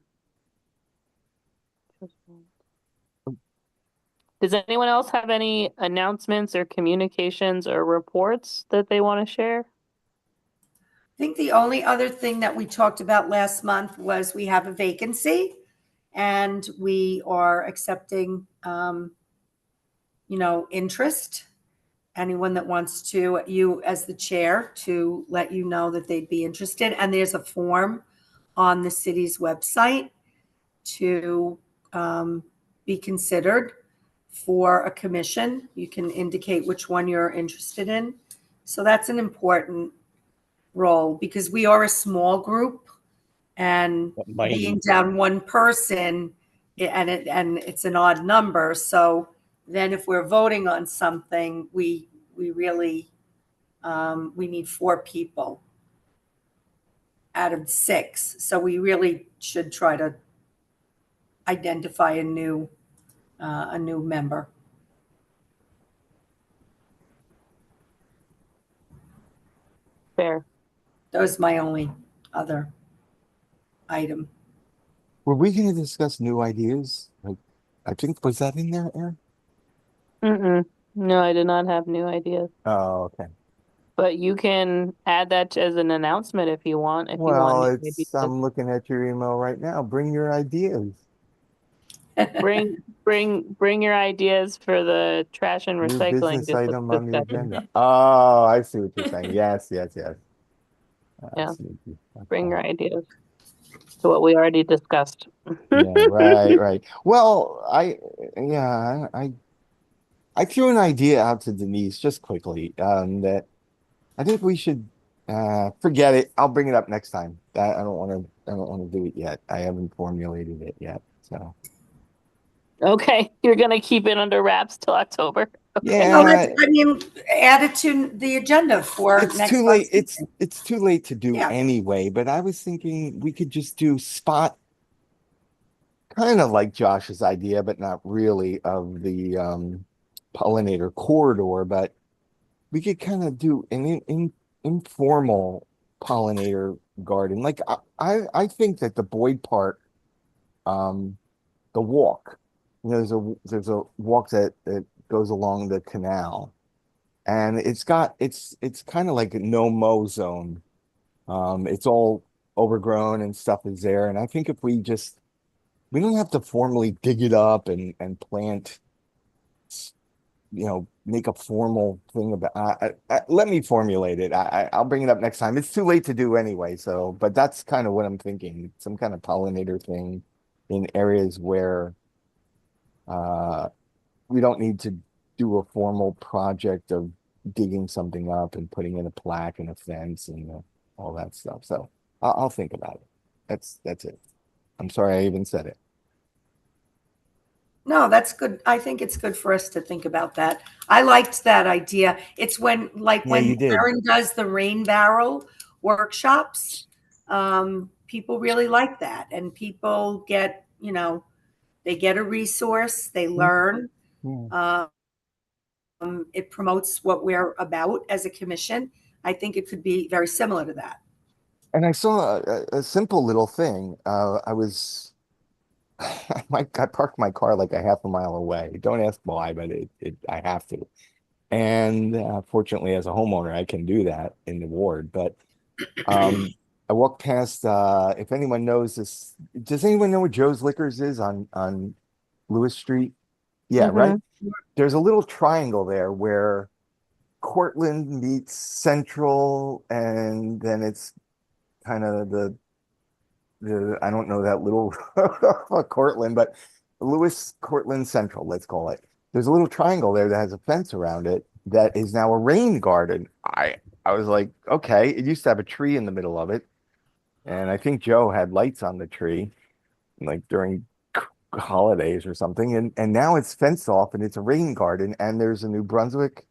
does anyone else have any announcements or communications or reports that they want to share? I think the only other thing that we talked about last month was we have a vacancy and we are accepting, interest. Anyone that wants to, you as the chair, to let you know that they'd be interested. And there's a form on the city's website to be considered for a commission. You can indicate which one you're interested in. So that's an important role because we are a small group, and being down one person and it's an odd number. So then if we're voting on something, we really we need 4 people. out of 6. So we really should try to identify a new member. Fair. That was my only other item. Were we going to discuss new ideas? Like, I think, was that in there, Aaron? Mm-mm. No, I did not have new ideas. Oh, okay. But you can add that as an announcement if you want. If you Well, want, maybe I'm looking at your email right now. Bring your ideas. bring your ideas for the trash and New recycling business item on the discussion. agenda. Oh, I see what you're saying. Yes, yes, yes. Yeah, Sneaky. bring Okay. your ideas to what we already discussed. Yeah, right, right. Well, yeah, I threw an idea out to Denise just quickly, that I think we should forget it. I'll bring it up next time. I don't want to do it yet. I haven't formulated it yet. So Okay, you're gonna keep it under wraps till October. Okay. Well, yeah, I mean, add it to the agenda for it's next too late. month's meeting. It's too late to do Yeah. anyway, but I was thinking we could just do spot, kind of like Josh's idea, but not really, of the pollinator corridor, but we could kind of do an informal pollinator garden. Like I think that the Boyd Park, um, the walk, there's a walk that goes along the canal, and it's kind of like a no mow zone. It's all overgrown and stuff is there, and I think if we don't have to formally dig it up and plant, make a formal thing about. Let me formulate it. I'll bring it up next time. It's too late to do anyway. So, but that's kind of what I'm thinking. Some kind of pollinator thing in areas where we don't need to do a formal project of digging something up and putting in a plaque and a fence and all that stuff. So I'll think about it. That's it. I'm sorry I even said it. No, that's good. I think it's good for us to think about that. I liked that idea. It's when, like, Yeah, you when did. Aaron does the rain barrel workshops, people really like that. And people get, they get a resource, they learn. Yeah. It promotes what we're about as a commission. I think it could be very similar to that. And I saw a simple little thing. I parked my car like a half a mile away. Don't ask why, but I have to. And fortunately, as a homeowner, I can do that in the ward. But I walked past. If anyone knows this, does anyone know what Joe's Liquors is on Lewis Street? Yeah, right. There's a little triangle there where Cortland meets Central, and then it's kind of the I don't know that little Cortland, but Lewis Cortland Central, let's call it. There's a little triangle there that has a fence around it that is now a rain garden. I was like, okay, it used to have a tree in the middle of it, and I think Joe had lights on the tree, like during holidays or something, and now it's fenced off and it's a rain garden, and there's a New Brunswick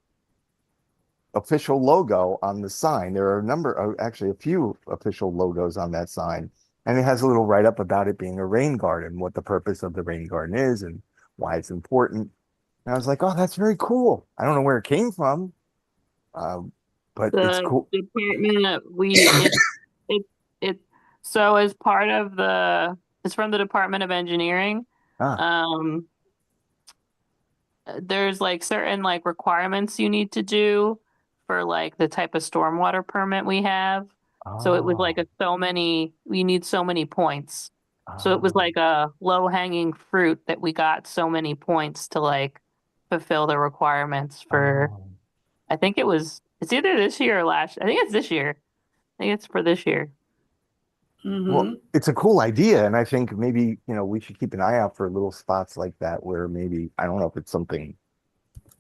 official logo on the sign. There are actually a few official logos on that sign. And it has a little write-up about it being a rain garden, what the purpose of the rain garden is and why it's important. And I was like, oh, that's very cool. I don't know where it came from, but it's The cool. department it so as part of it's from the Department of Engineering. There's like certain like requirements you need to do for like the type of stormwater permit we have. So it was like we need so many points. So it was like a low hanging fruit that we got so many points to like fulfill the requirements for, I think it's either this year or last. I think it's this year. I think it's for this year. Well, it's a cool idea. And I think maybe, we should keep an eye out for little spots like that where maybe, I don't know if it's something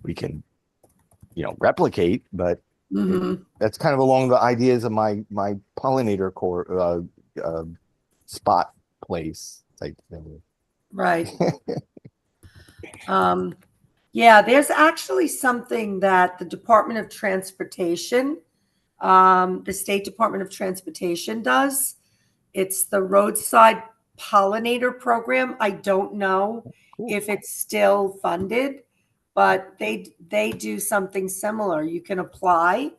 we can, replicate, but that's kind of along the ideas of my pollinator core spot place type thing. Right. Yeah, there's actually something that the Department of Transportation The State Department of Transportation does. It's the roadside pollinator program. I don't know Cool. if it's still funded, but they do something similar. You can apply,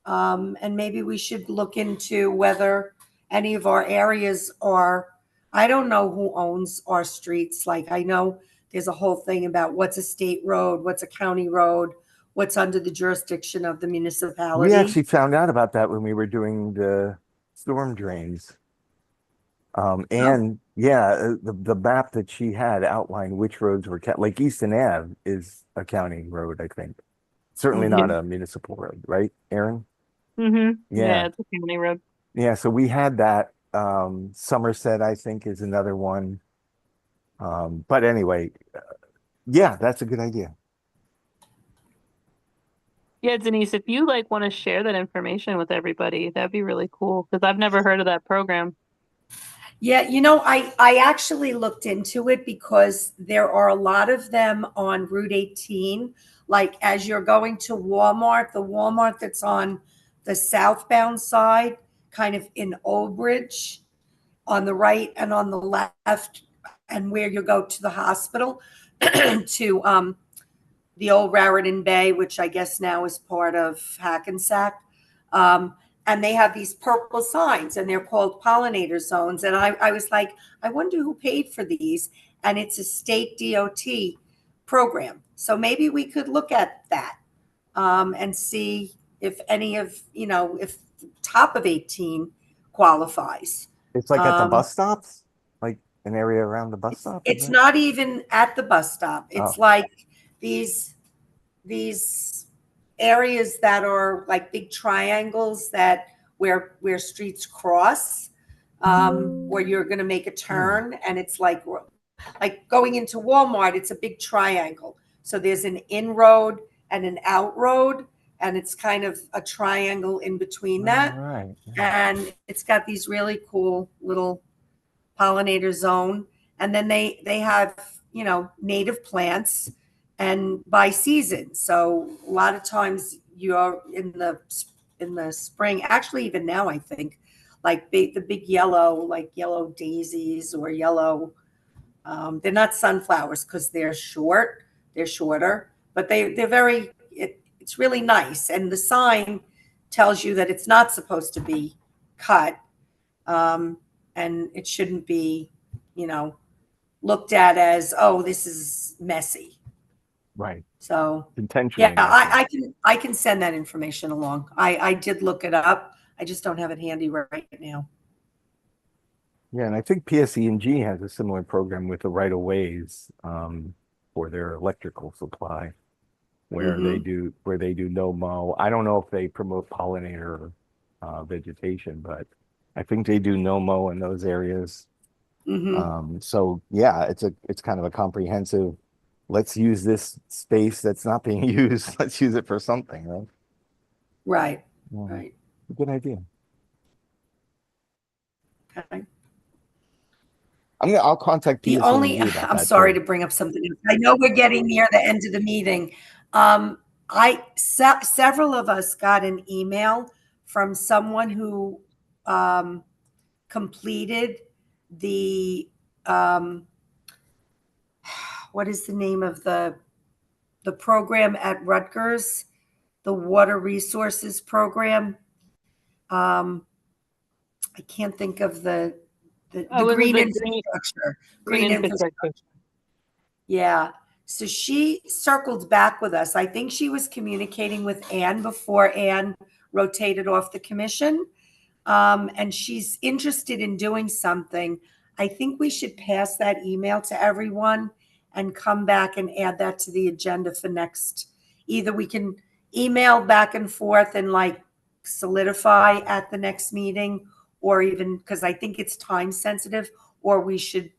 and maybe we should look into whether any of our areas are. I don't know who owns our streets. Like, I know there's a whole thing about what's a state road, what's a county road, what's under the jurisdiction of the municipality. We actually found out about that when we were doing the storm drains. And yeah, the map that she had outlined which roads were like Easton Ave is a county road, I think. Certainly not a municipal road, right, Aaron? Mm-hmm. Yeah. Yeah, it's a county road. Yeah, so we had that. Somerset, I think, is another one. But anyway, yeah, that's a good idea. Yeah, Denise, if you like want to share that information with everybody, that'd be really cool because I've never heard of that program. Yeah, I actually looked into it because there are a lot of them on Route 18. Like, as you're going to Walmart, the Walmart that's on the southbound side, kind of in Old Bridge, on the right and on the left, and where you go to the hospital, to the old Raritan Bay, which I guess now is part of Hackensack. And they have these purple signs, and they're called pollinator zones. And I was like, I wonder who paid for these. And it's a state DOT program. So maybe we could look at that, and see if any of, if top of 18 qualifies. It's like at the bus stops, like an area around the bus stop. It's not even at the bus stop. It's Oh. like these areas that are like big triangles that where streets cross, where you're going to make a turn, and it's like going into Walmart. It's a big triangle. So there's an in road and an out road, and it's kind of a triangle in between that. All right. And it's got these really cool little pollinator zone. And then they have, native plants and by season. So a lot of times you're in the spring, actually even now, I think, like the big yellow, like yellow daisies or yellow, they're not sunflowers because they're shorter, but they're very, it's really nice. And the sign tells you that it's not supposed to be cut. And it shouldn't be, looked at as, oh, this is messy. Right. So Intentionally. yeah, I can send that information along. I did look it up. I just don't have it handy right now. Yeah, and I think PSE&G has a similar program with the right of ways for their electrical supply, where they do no mow. I don't know if they promote pollinator vegetation, but I think they do no mow in those areas. So yeah, it's kind of a comprehensive. Let's use this space that's not being used. Let's use it for something, right? Right. Yeah. Right. Good idea. Okay. I'll contact PSE&G about I'm that sorry too. to bring up something. I know we're getting near the end of the meeting. Several of us got an email from someone who completed the what is the name of the program at Rutgers, the water resources program. I can't think of the green infrastructure. Green infrastructure. Yeah. So she circled back with us. I think she was communicating with Anne before Anne rotated off the commission. And she's interested in doing something. I think we should pass that email to everyone and come back and add that to the agenda for next. Either we can email back and forth and like solidify at the next meeting, or even, because I think it's time sensitive, or we should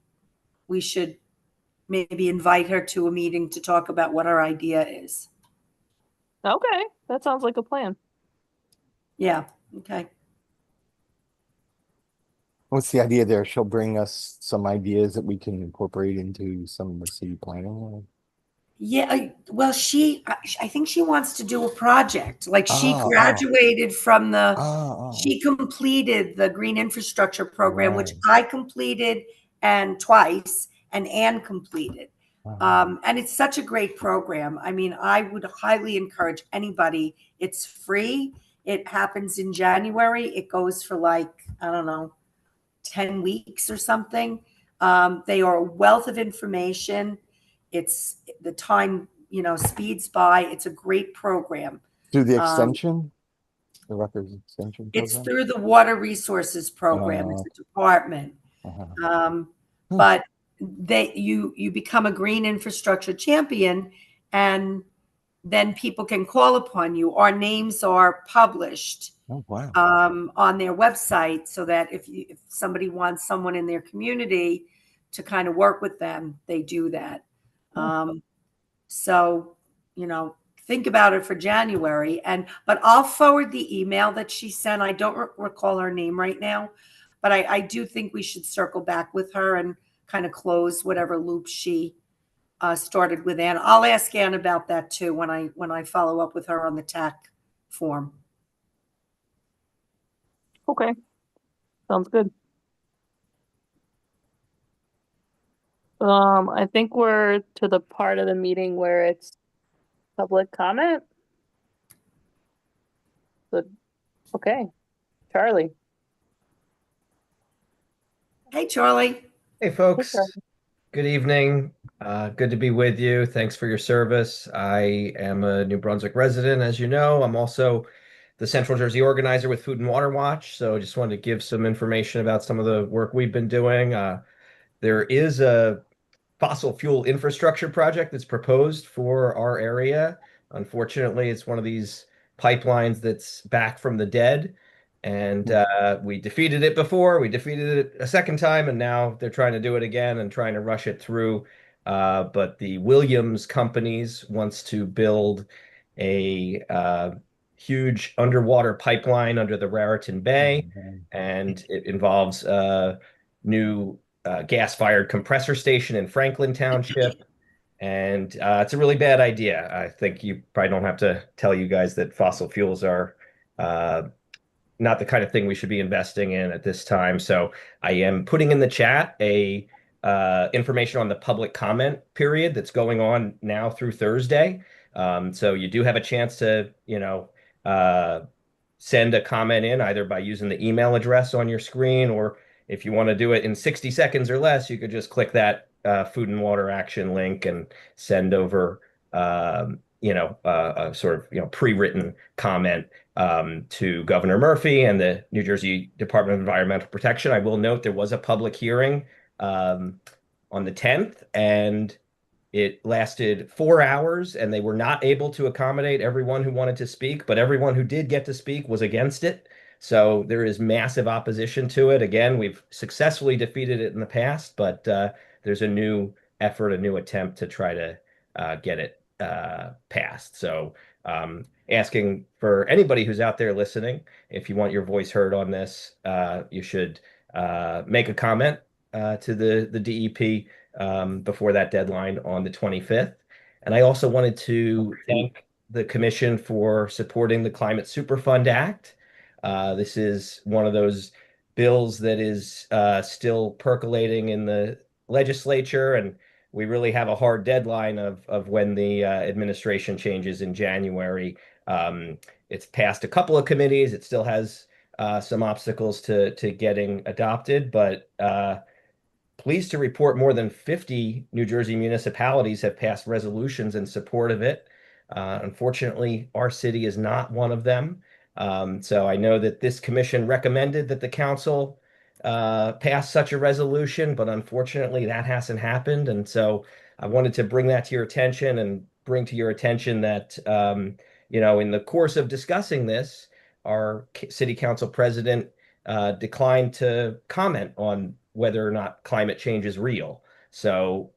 maybe invite her to a meeting to talk about what our idea is. Okay, that sounds like a plan. Yeah. Okay. What's the idea there? She'll bring us some ideas that we can incorporate into some of the city planning. Yeah, well, I think she wants to do a project. Like she Oh, graduated from oh, she completed the green infrastructure program, which right. I completed and twice, and Anne completed. And it's such a great program. I mean, I would highly encourage anybody. It's free. It happens in January. It goes for like, I don't know, 10 weeks or something. They are a wealth of information. It's the time, speeds by. It's a great program. Through the Um, extension, the Rutgers extension it's program? through the Water Resources Program. It's Uh, a department. uh-huh. Hmm. But you become a green infrastructure champion, and then people can call upon you. Our names are published Oh, wow. on their website, so that if somebody wants someone in their community to kind of work with them, they do that. Oh. So, think about it for January. But I'll forward the email that she sent. I don't recall her name right now, but I do think we should circle back with her and kind of close whatever loop she started with Ann. I'll ask Ann about that too when I follow up with her on the TAC form. Okay, sounds good. I think we're to the part of the meeting where it's public comment. So, okay, Charlie. Hey, Charlie. Hey, folks. Charlie. Good evening. Good to be with you. Thanks for your service. I am a New Brunswick resident, as you know. I'm also the Central Jersey organizer with Food and Water Watch. So I just wanted to give some information about some of the work we've been doing. There is a fossil fuel infrastructure project that's proposed for our area. Unfortunately, it's one of these pipelines that's back from the dead. And we defeated it before, we defeated it a second time, and now they're trying to do it again and trying to rush it through. But the Williams companies wants to build a huge underwater pipeline under the Raritan Bay, and it involves new gas-fired compressor station in Franklin Township. And it's a really bad idea. I think you probably don't have to tell you guys that fossil fuels are uh, not the kind of thing we should be investing in at this time. So I am putting in the chat a information on the public comment period that's going on now through Thursday. So you do have a chance to, uh, send a comment in either by using the email address on your screen, or if you want to do it in 60 seconds or less, you could just click that Food and Water Action link and send over, a sort of, pre-written comment to Governor Murphy and the New Jersey Department of Environmental Protection. I will note there was a public hearing on the 10th, and it lasted 4 hours, and they were not able to accommodate everyone who wanted to speak, but everyone who did get to speak was against it. So there is massive opposition to it. Again, we've successfully defeated it in the past, but there's a new effort, a new attempt to try to get it passed. So asking for anybody who's out there listening, if you want your voice heard on this, you should make a comment to the DEP before that deadline on the 25th. And I also wanted to thank the commission for supporting the Climate Superfund Act. This is one of those bills that is still percolating in the legislature, and we really have a hard deadline of when the administration changes in January. It's passed a couple of committees. It still has some obstacles to getting adopted, but pleased to report more than 50 New Jersey municipalities have passed resolutions in support of it. Unfortunately, our city is not one of them. So I know that this commission recommended that the council pass such a resolution, but unfortunately that hasn't happened. And so I wanted to bring that to your attention and bring to your attention that, in the course of discussing this, our city council president declined to comment on whether or not climate change is real. So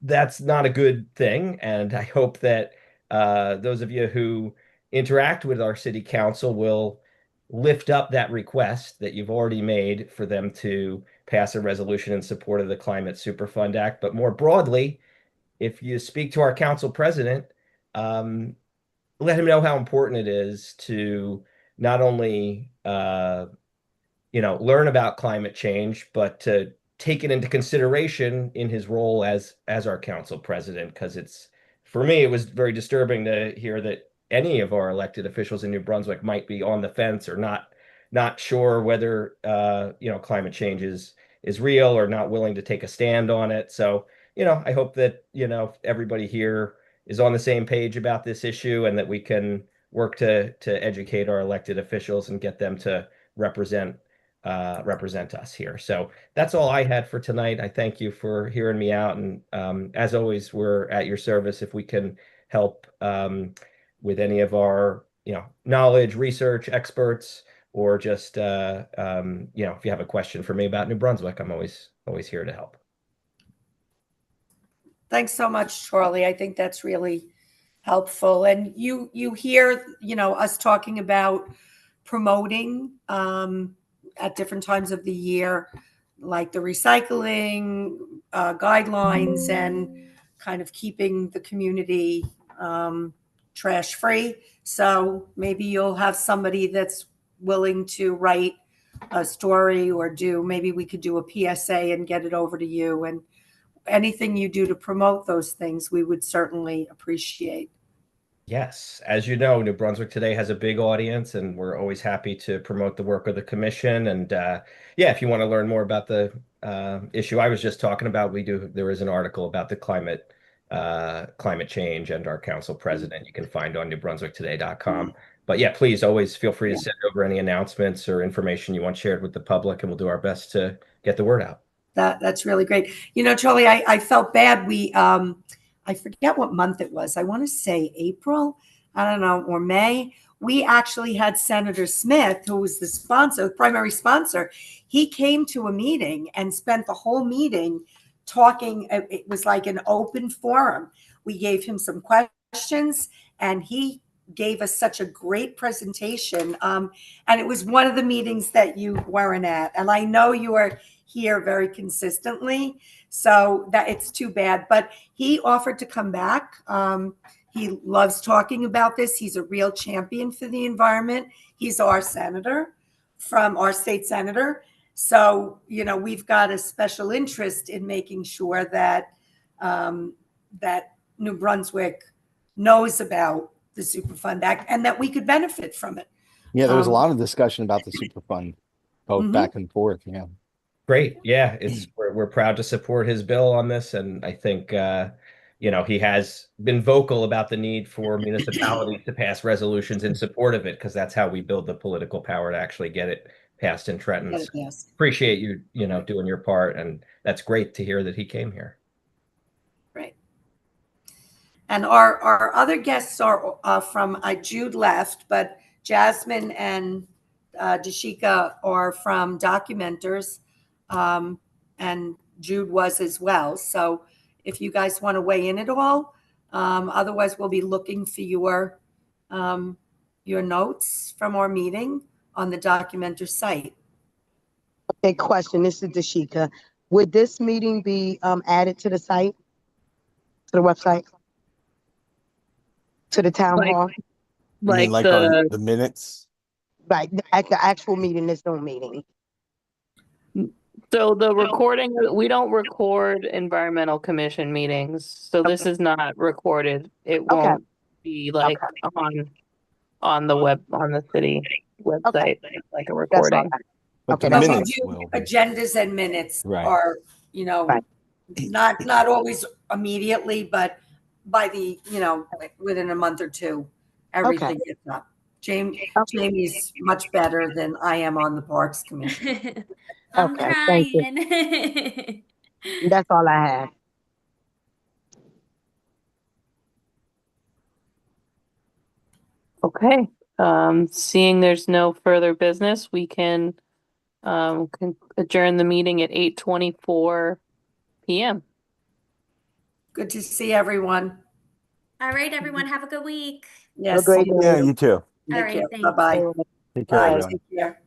that's not a good thing. And I hope that those of you who interact with our city council will lift up that request that you've already made for them to pass a resolution in support of the Climate Superfund Act. But more broadly, if you speak to our council president, let him know how important it is to not only learn about climate change, but to take it into consideration in his role as our council president. Because for me, it was very disturbing to hear that any of our elected officials in New Brunswick might be on the fence or not sure whether climate change is real, or not willing to take a stand on it. So I hope that everybody here is on the same page about this issue, and that we can work to educate our elected officials and get them to represent us here. So that's all I had for tonight. I thank you for hearing me out, and as always, we're at your service if we can help with any of our knowledge, research, experts, or just if you have a question for me about New Brunswick, I'm always here to help. Thanks so much, Charlie. I think that's really helpful. And you hear, us talking about promoting at different times of the year, like the recycling guidelines, and kind of keeping the community trash free. So maybe you'll have somebody that's willing to write a story, or maybe we could do a PSA and get it over to you. And anything you do to promote those things, we would certainly appreciate. Yes, as you know, New Brunswick Today has a big audience, and we're always happy to promote the work of the commission. And if you want to learn more about the issue I was just talking about, there is an article about the climate change and our council president you can find on newbrunswicktoday.com. But yeah, please always feel free to send over any announcements or information you want shared with the public, and we'll do our best to get the word out. That's really great. Charlie, I felt bad. I forget what month it was. I want to say April, I don't know, or May. We actually had Senator Smith, who was the primary sponsor. He came to a meeting and spent the whole meeting talking. It was like an open forum. We gave him some questions, and he gave us such a great presentation. And it was one of the meetings that you weren't at. And I know you are here very consistently, so that it's too bad. But he offered to come back. He loves talking about this. He's a real champion for the environment. He's our senator, from our state senator. So, we've got a special interest in making sure that that New Brunswick knows about the Superfund Act, and that we could benefit from it. Yeah, there was a lot of discussion about the Superfund, both back and forth. Yeah. Great. Yeah, we're proud to support his bill on this, and I think he has been vocal about the need for municipalities to pass resolutions in support of it, because that's how we build the political power to actually get it passed in Trenton. So appreciate you, doing your part, and that's great to hear that he came here. Right. And our other guests are from Jude left, but Jasmine and Dashika are from Documenters. And Jude was as well. So if you guys want to weigh in at all, otherwise we'll be looking for your notes from our meeting on the Documenter site. Okay, question. This is Dashika. Would this meeting be added to the site, to the website, to the town hall? Like the minutes? Right, at the actual meeting, this Zoom meeting. So the recording, we don't record environmental commission meetings. So this is not recorded. It won't be like on the city website, like a recording. But the But we minutes do will be. agendas and minutes are, not always immediately, but by the, within a month or two, everything gets up. Jamie's much better than I am on the Parks Commission. I'm Thank you. trying. That's all I have. Okay. Seeing there's no further business, we can adjourn the meeting at 8:24 p.m. Good to see everyone. All right, everyone, have a good week. Yes. Great. Yeah, you too. All right, Care. thanks. Bye-bye. Take care, Bye. everyone. Take care.